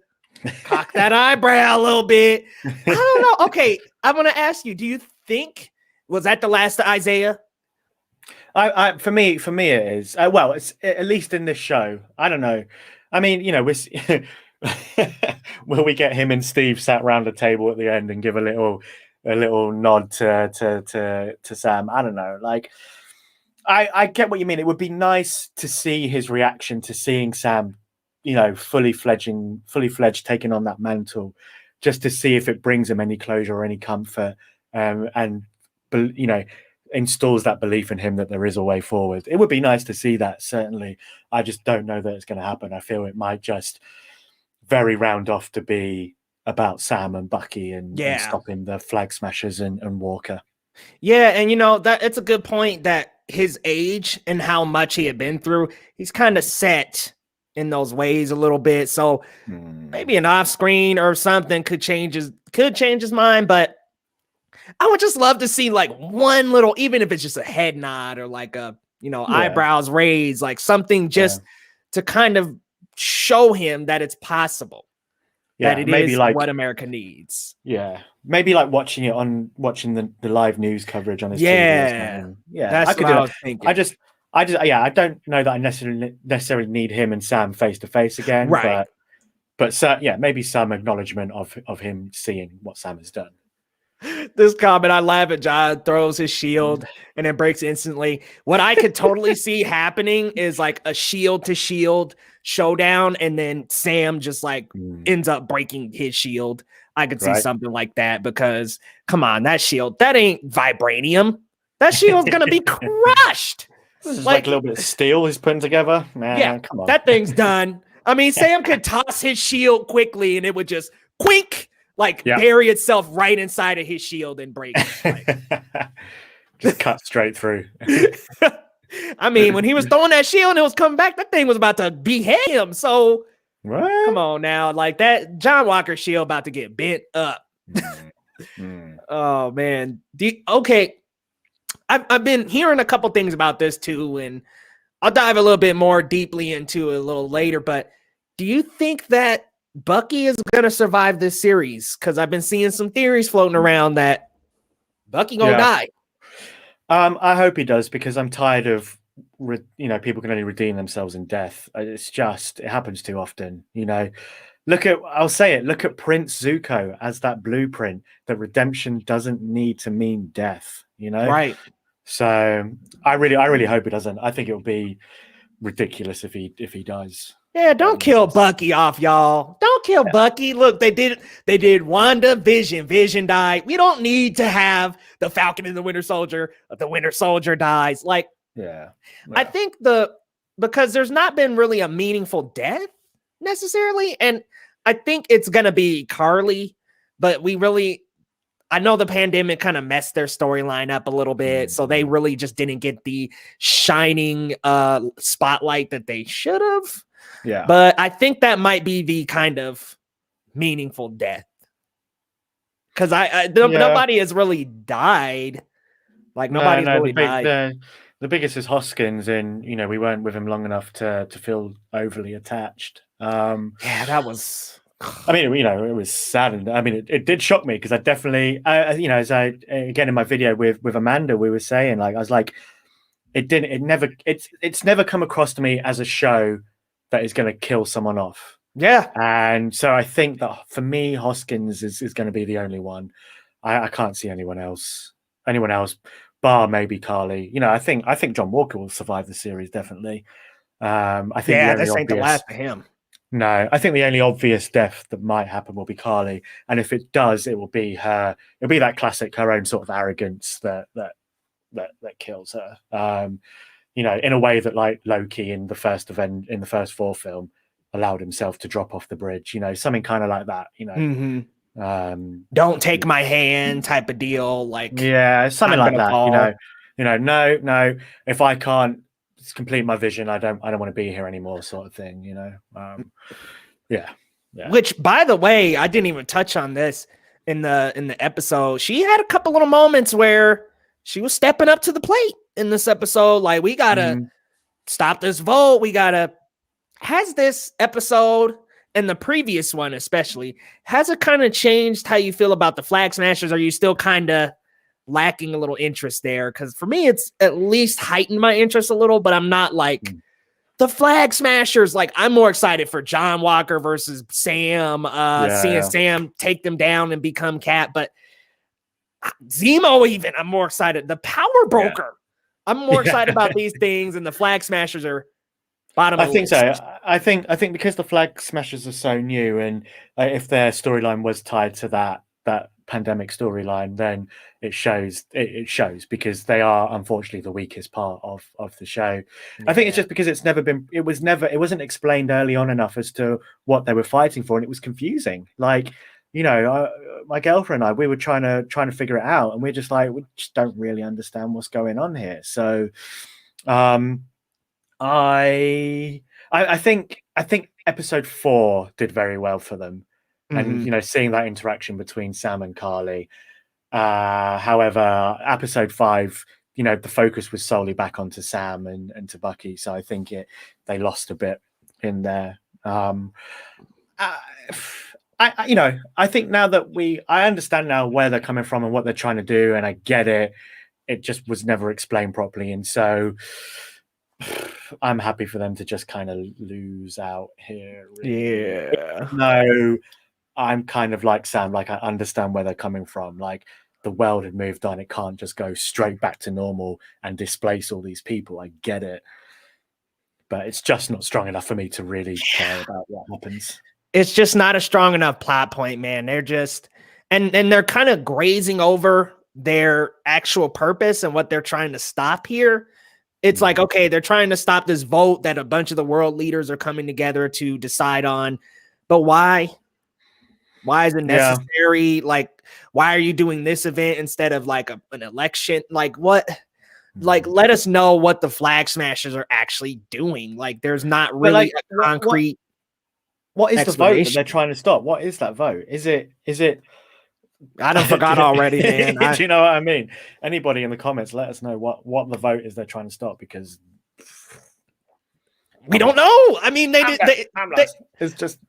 cock that eyebrow a little bit. I don't know. Okay, I'm gonna ask you, do you think was that the last of Isaiah? For me it is. Well, it's at least in this show. I don't know. I mean, will we get him and Steve sat around the table at the end and give a little nod to Sam? I don't know. Like, I get what you mean. It would be nice to see his reaction to seeing Sam, fully fledged, taking on that mantle, just to see if it brings him any closure or any comfort, and installs that belief in him that there is a way forward. It would be nice to see that, certainly. I just don't know that it's going to happen. I feel it might just very round off to be about Sam and Bucky and stopping the Flag Smashers and Walker. Yeah, and that it's a good point that his age and how much he had been through, he's kind of set in those ways a little bit. So maybe an off screen or something could change his mind. But I would just love to see like one little, even if it's just a head nod or like a eyebrows raised, like something just to kind of show him that it's possible. Yeah, that it maybe is like what America needs. Yeah, maybe like watching the live news coverage on his TV. Yeah, that's what I was thinking. I don't know that I necessarily need him and Sam face to face again, right? But maybe some acknowledgement of him seeing what Sam has done. This comment, I laugh at John throws his shield and it breaks instantly. What I could totally see happening is like a shield to shield showdown, and then Sam just like ends up breaking his shield. I could see something like that, because come on, that shield, that ain't vibranium. That shield's gonna be crushed. This is like a little bit of steel he's putting together. Man, come on. That thing's done. I mean, Sam could toss his shield quickly and it would just quink. Bury itself right inside of his shield and break it. Just cut straight through. I mean, when he was throwing that shield and it was coming back, that thing was about to behead him. So come on now, like that John Walker shield about to get bent up. Oh man. Okay. I've been hearing a couple things about this too, and I'll dive a little bit more deeply into it a little later. But do you think that Bucky is going to survive this series? Because I've been seeing some theories floating around that Bucky gonna die. I hope he does, because I'm tired of people can only redeem themselves in death. It happens too often. Look at Prince Zuko as that blueprint that redemption doesn't need to mean death. Right. So I really hope it doesn't. I think it will be ridiculous if he does. Yeah, don't kill Bucky off, y'all. Don't kill Bucky. Look, they did Wanda, Vision died. We don't need to have the Falcon and the Winter Soldier. The Winter Soldier dies. I think because there's not been really a meaningful death necessarily, and I think it's gonna be Carly, but I know the pandemic kind of messed their storyline up a little bit, so they really just didn't get the shining spotlight that they should have. Yeah, but I think that might be the kind of meaningful death, because nobody has really died. Like nobody's really died. The biggest is Hoskins, and we weren't with him long enough to feel overly attached. That was I mean, you know, it was sad, and I mean, it did shock me because I definitely, you know, as I again in my video with Amanda, we were saying, like, I was like, it's never come across to me as a show that is going to kill someone off. Yeah. And so I think that for me, Hoskins is going to be the only one. I can't see anyone else, bar maybe Carly. You know, I think John Walker will survive the series definitely. I think the only this ain't the obvious, last of him. no, I think the only obvious death that might happen will be Carly, and if it does, it will be her. It'll be that classic, her own sort of arrogance that kills her. You know, in a way that like Loki in the first Thor film allowed himself to drop off the bridge. You know, something kind of like that. You know, don't take my hand type of deal. Like, yeah, something like that. Fall. You know, no, if I can't complete my vision, I don't want to be here anymore, sort of thing. You know, yeah. Which, by the way, I didn't even touch on this in the episode. She had a couple little moments where she was stepping up to the plate in this episode. Like, we gotta stop this vote. Has this episode and the previous one especially, has it kind of changed how you feel about the Flag Smashers? Are you still kind of lacking a little interest there? Because for me, it's at least heightened my interest a little, but I'm not like the Flag Smashers. Like, I'm more excited for John Walker versus Sam, seeing Sam take them down and become Cap. But Zemo, even, I'm more excited. The Power Broker, I'm more excited about these things, and the Flag Smashers are bottom of the list. So. I think because the Flag Smashers are so new, and if their storyline was tied to that pandemic storyline, then it shows because they are unfortunately the weakest part of the show. I think it's just because it wasn't explained early on enough as to what they were fighting for, and it was confusing. Like, you know, my girlfriend and I, we were trying to figure it out, and we're just like, we just don't really understand what's going on here. So I think episode 4 did very well for them, and you know, seeing that interaction between Sam and Carly. However, episode 5, you know, the focus was solely back onto Sam and to Bucky, so I think they lost a bit in there. You know, I think now that I understand now where they're coming from and what they're trying to do, and I get it. It just was never explained properly, and so I'm happy for them to just kind of lose out here. Really. Yeah. No, I'm kind of like Sam. Like, I understand where they're coming from. Like, the world had moved on. It can't just go straight back to normal and displace all these people. I get it. But it's just not strong enough for me to really care about what happens. It's just not a strong enough plot point, man. They're just, and they're kind of grazing over their actual purpose and what they're trying to stop here. It's like, okay, they're trying to stop this vote that a bunch of the world leaders are coming together to decide on. But why? Why is it necessary? Yeah. Like, why are you doing this event instead of like an election? Like, what? Like, let us know what the Flag Smashers are actually doing. Like, there's not really a concrete. What is the vote that they're trying to stop? What is that vote? Is it? I done forgot already, man. Do you know what I mean? Anybody in the comments, let us know what the vote is they're trying to stop, because we don't know. I mean, it's just.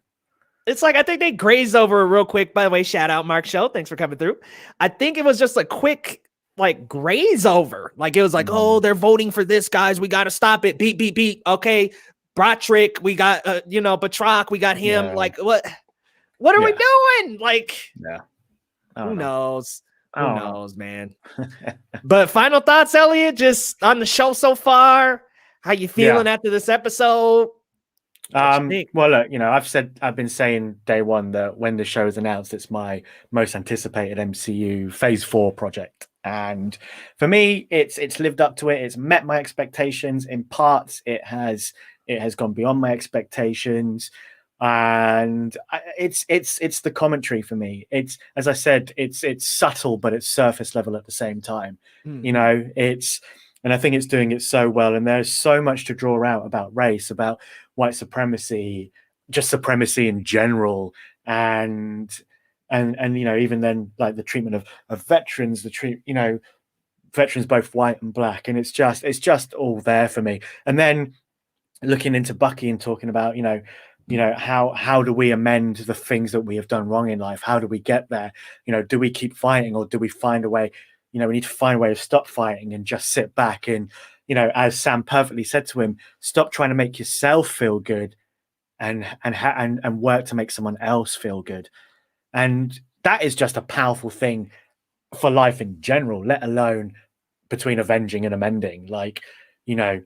It's like, I think they grazed over real quick. By the way, shout out Mark Show. Thanks for coming through. I think it was just a quick like graze over. Like, it was like, oh, they're voting for this, guys. We got to stop it. Beat, beat, beat. Okay. Brotrick, we got Batroc, we got him. Yeah. Like, what are we doing? Like, who knows? Who knows, man? But final thoughts, Elliot, just on the show so far. How you feeling after this episode? Well, look, you know, I've been saying day one that when the show is announced, it's my most anticipated MCU Phase 4 project. And for me, it's lived up to it. It's met my expectations. In parts, it has gone beyond my expectations. And it's the commentary for me. It's, as I said, it's subtle, but it's surface level at the same time. You know, and I think it's doing it so well. And there's so much to draw out about race, about white supremacy, just supremacy in general, and you know, even then, like the treatment of veterans, veterans both white and black, and it's just all there for me. And then looking into Bucky and talking about, you know, You know, how do we amend the things that we have done wrong in life? How do we get there? You know, do we keep fighting, or do we find a way? You know, we need to find a way of stop fighting and just sit back and, you know, as Sam perfectly said to him, stop trying to make yourself feel good and work to make someone else feel good. And that is just a powerful thing for life in general, let alone between avenging and amending. Like, you know,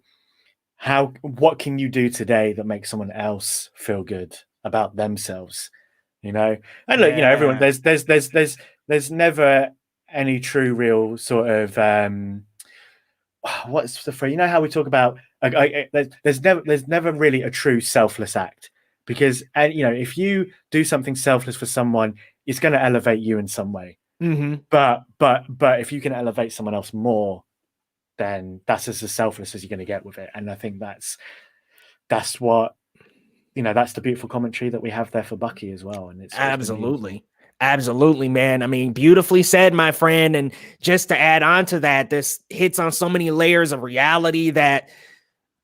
what can you do today that makes someone else feel good about themselves? You know, and look, you know, everyone, there's never any true real sort of what's the phrase? You know how we talk about there's never really a true selfless act, because, and you know, if you do something selfless for someone, it's going to elevate you in some way. But if you can elevate someone else more, then that's as selfless as you're going to get with it. And I think that's what, you know, that's the beautiful commentary that we have there for Bucky as well. And it's absolutely, man. I mean, beautifully said, my friend. And just to add on to that, this hits on so many layers of reality that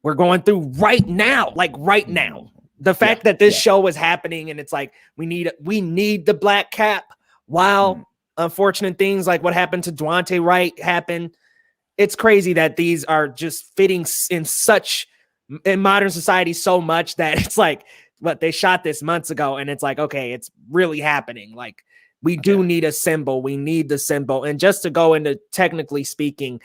we're going through right now. Like right now, the fact that this show is happening, and it's like we need the Black Cap, while unfortunate things like what happened to Dwante Wright happen. It's crazy that these are just fitting in modern society so much that it's like, what, they shot this months ago, and it's like, okay, it's really happening. Like, we do need a symbol. We need the symbol. And just to go into, technically speaking,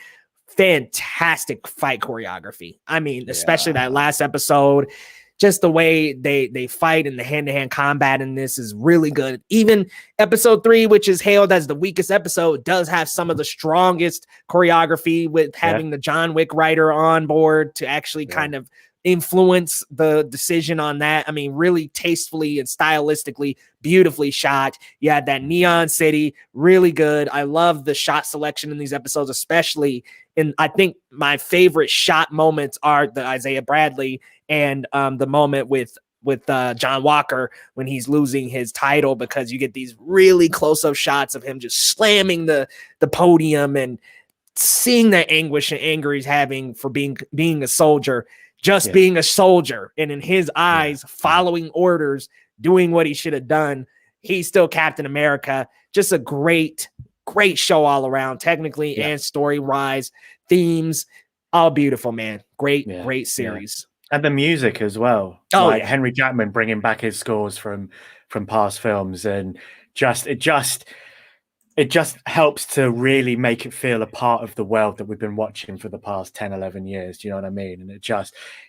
fantastic fight choreography. I mean, especially that last episode, just the way they fight and the hand-to-hand combat in this is really good. Even episode 3, which is hailed as the weakest episode, does have some of the strongest choreography, with having the John Wick writer on board to actually kind of influence the decision on that. I mean, really tastefully and stylistically beautifully shot. You had that Neon City, really good. I love the shot selection in these episodes, especially I think my favorite shot moments are the Isaiah Bradley and the moment with John Walker when he's losing his title, because you get these really close-up shots of him just slamming the podium and seeing that anguish and anger he's having for being a soldier, being a soldier, and in his eyes, following orders, doing what he should have done. He's still Captain America. Just a great show all around, technically and story-wise, themes, all beautiful, man. Great series. And the music as well. Henry Jackman bringing back his scores from past films, and it just helps to really make it feel a part of the world that we've been watching for the past 10, 11 years. Do you know what I mean?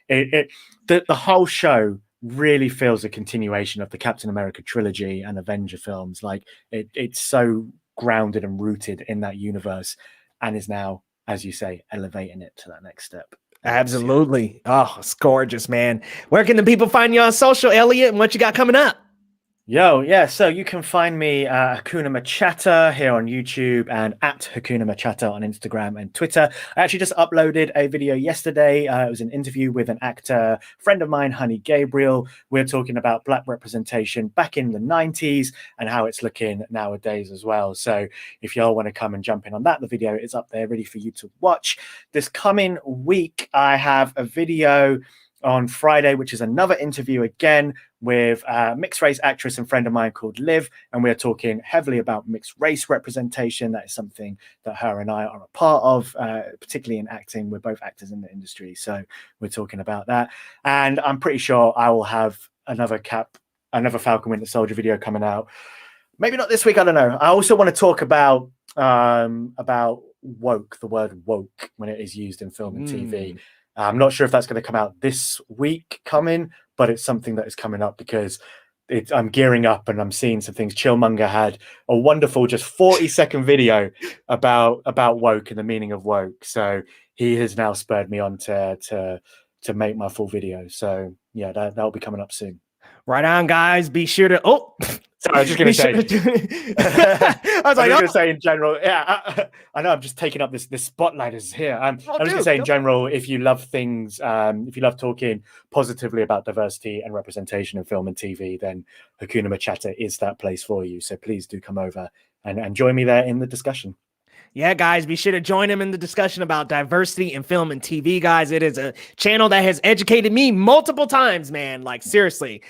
And the whole show really feels a continuation of the Captain America trilogy and Avenger films. Like it's so grounded and rooted in that universe, and is now, as you say, elevating it to that next step. Absolutely. Oh, it's gorgeous, man. Where can the people find you on social, Elliot, and what you got coming up? So you can find me Hakuna Machatter here on YouTube, and at Hakuna Machatter on Instagram and Twitter. I actually just uploaded a video yesterday. It was an interview with an actor friend of mine, Honey Gabriel. We're talking about Black representation back in the 90s and how it's looking nowadays as well. So if y'all want to come and jump in on that, the video is up there ready for you to watch. This coming week, I have a video on Friday, which is another interview again with a mixed race actress and friend of mine called Liv, and we're talking heavily about mixed race representation. That is something that her and I are a part of, particularly in acting. We're both actors in the industry, so we're talking about that. And I'm pretty sure I will have another Falcon Winter Soldier video coming out. Maybe not this week, I don't know. I also want to talk about woke, the word woke, when it is used in film and TV. I'm not sure if that's going to come out this week but it's something that is coming up, because I'm gearing up and I'm seeing some things. Chillmonger had a wonderful just 40-second video about woke and the meaning of woke. So he has now spurred me on to make my full video. So yeah, that'll be coming up soon. Right on, guys. Be sure to Sorry, I was just going to say. I was going to say in general. Yeah, I know. I'm just taking up this spotlight is here. I was going to say in general, if you love things, if you love talking positively about diversity and representation in film and TV, then Hakuna Machatter is that place for you. So please do come over and join me there in the discussion. Yeah, guys, be sure to join him in the discussion about diversity in film and TV, guys. It is a channel that has educated me multiple times, man. Like, seriously.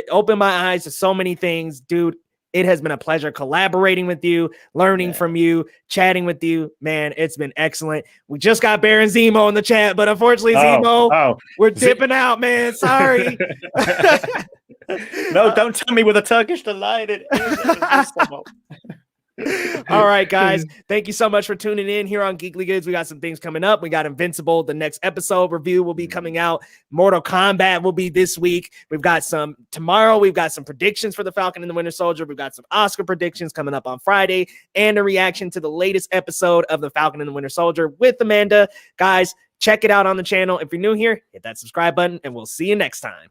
opened my eyes to so many things, dude. It has been a pleasure collaborating with you, learning from you, chatting with you. Man, it's been excellent. We just got Baron Zemo in the chat, but unfortunately, Zemo, we're dipping out, man. Sorry. No, don't tell me with a Turkish delight. It is All right, guys. Thank you so much for tuning in here on Geekly Goods. We got some things coming up. We got Invincible. The next episode review will be coming out. Mortal Kombat will be this week. We've got some tomorrow. We've got some predictions for the Falcon and the Winter Soldier. We've got some Oscar predictions coming up on Friday and a reaction to the latest episode of the Falcon and the Winter Soldier with Amanda. Guys, check it out on the channel. If you're new here, hit that subscribe button and we'll see you next time.